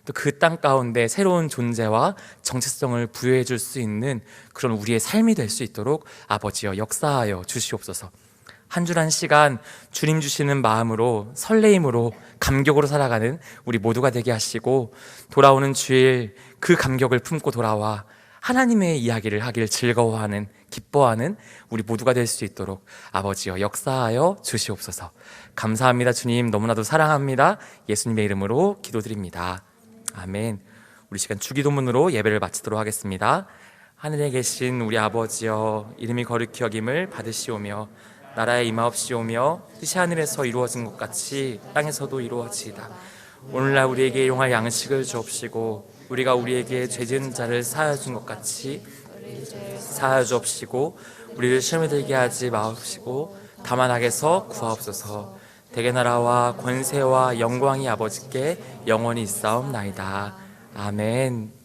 또 그 땅 가운데 새로운 존재와 정체성을 부여해 줄 수 있는 그런 우리의 삶이 될 수 있도록 아버지여 역사하여 주시옵소서. 한 주 한 시간 주님 주시는 마음으로 설레임으로 감격으로 살아가는 우리 모두가 되게 하시고, 돌아오는 주일 그 감격을 품고 돌아와 하나님의 이야기를 하길 즐거워하는, 기뻐하는 우리 모두가 될 수 있도록 아버지여 역사하여 주시옵소서. 감사합니다. 주님 너무나도 사랑합니다. 예수님의 이름으로 기도드립니다. 아멘. 우리 시간 주기도문으로 예배를 마치도록 하겠습니다. 하늘에 계신 우리 아버지여, 이름이 거룩히 여김을 받으시오며 나라에 임하옵시오며 뜻이 하늘에서 이루어진 것 같이 땅에서도 이루어지이다. 오늘날 우리에게 일용할 양식을 주옵시고, 우리가 우리에게 죄 지은 자를 사하여 준 것 같이 사하여 주옵시고, 우리를 시험에 들게 하지 마옵시고 다만 악에서 구하옵소서. 대개 나라와 권세와 영광이 아버지께 영원히 있사옵나이다. 아멘.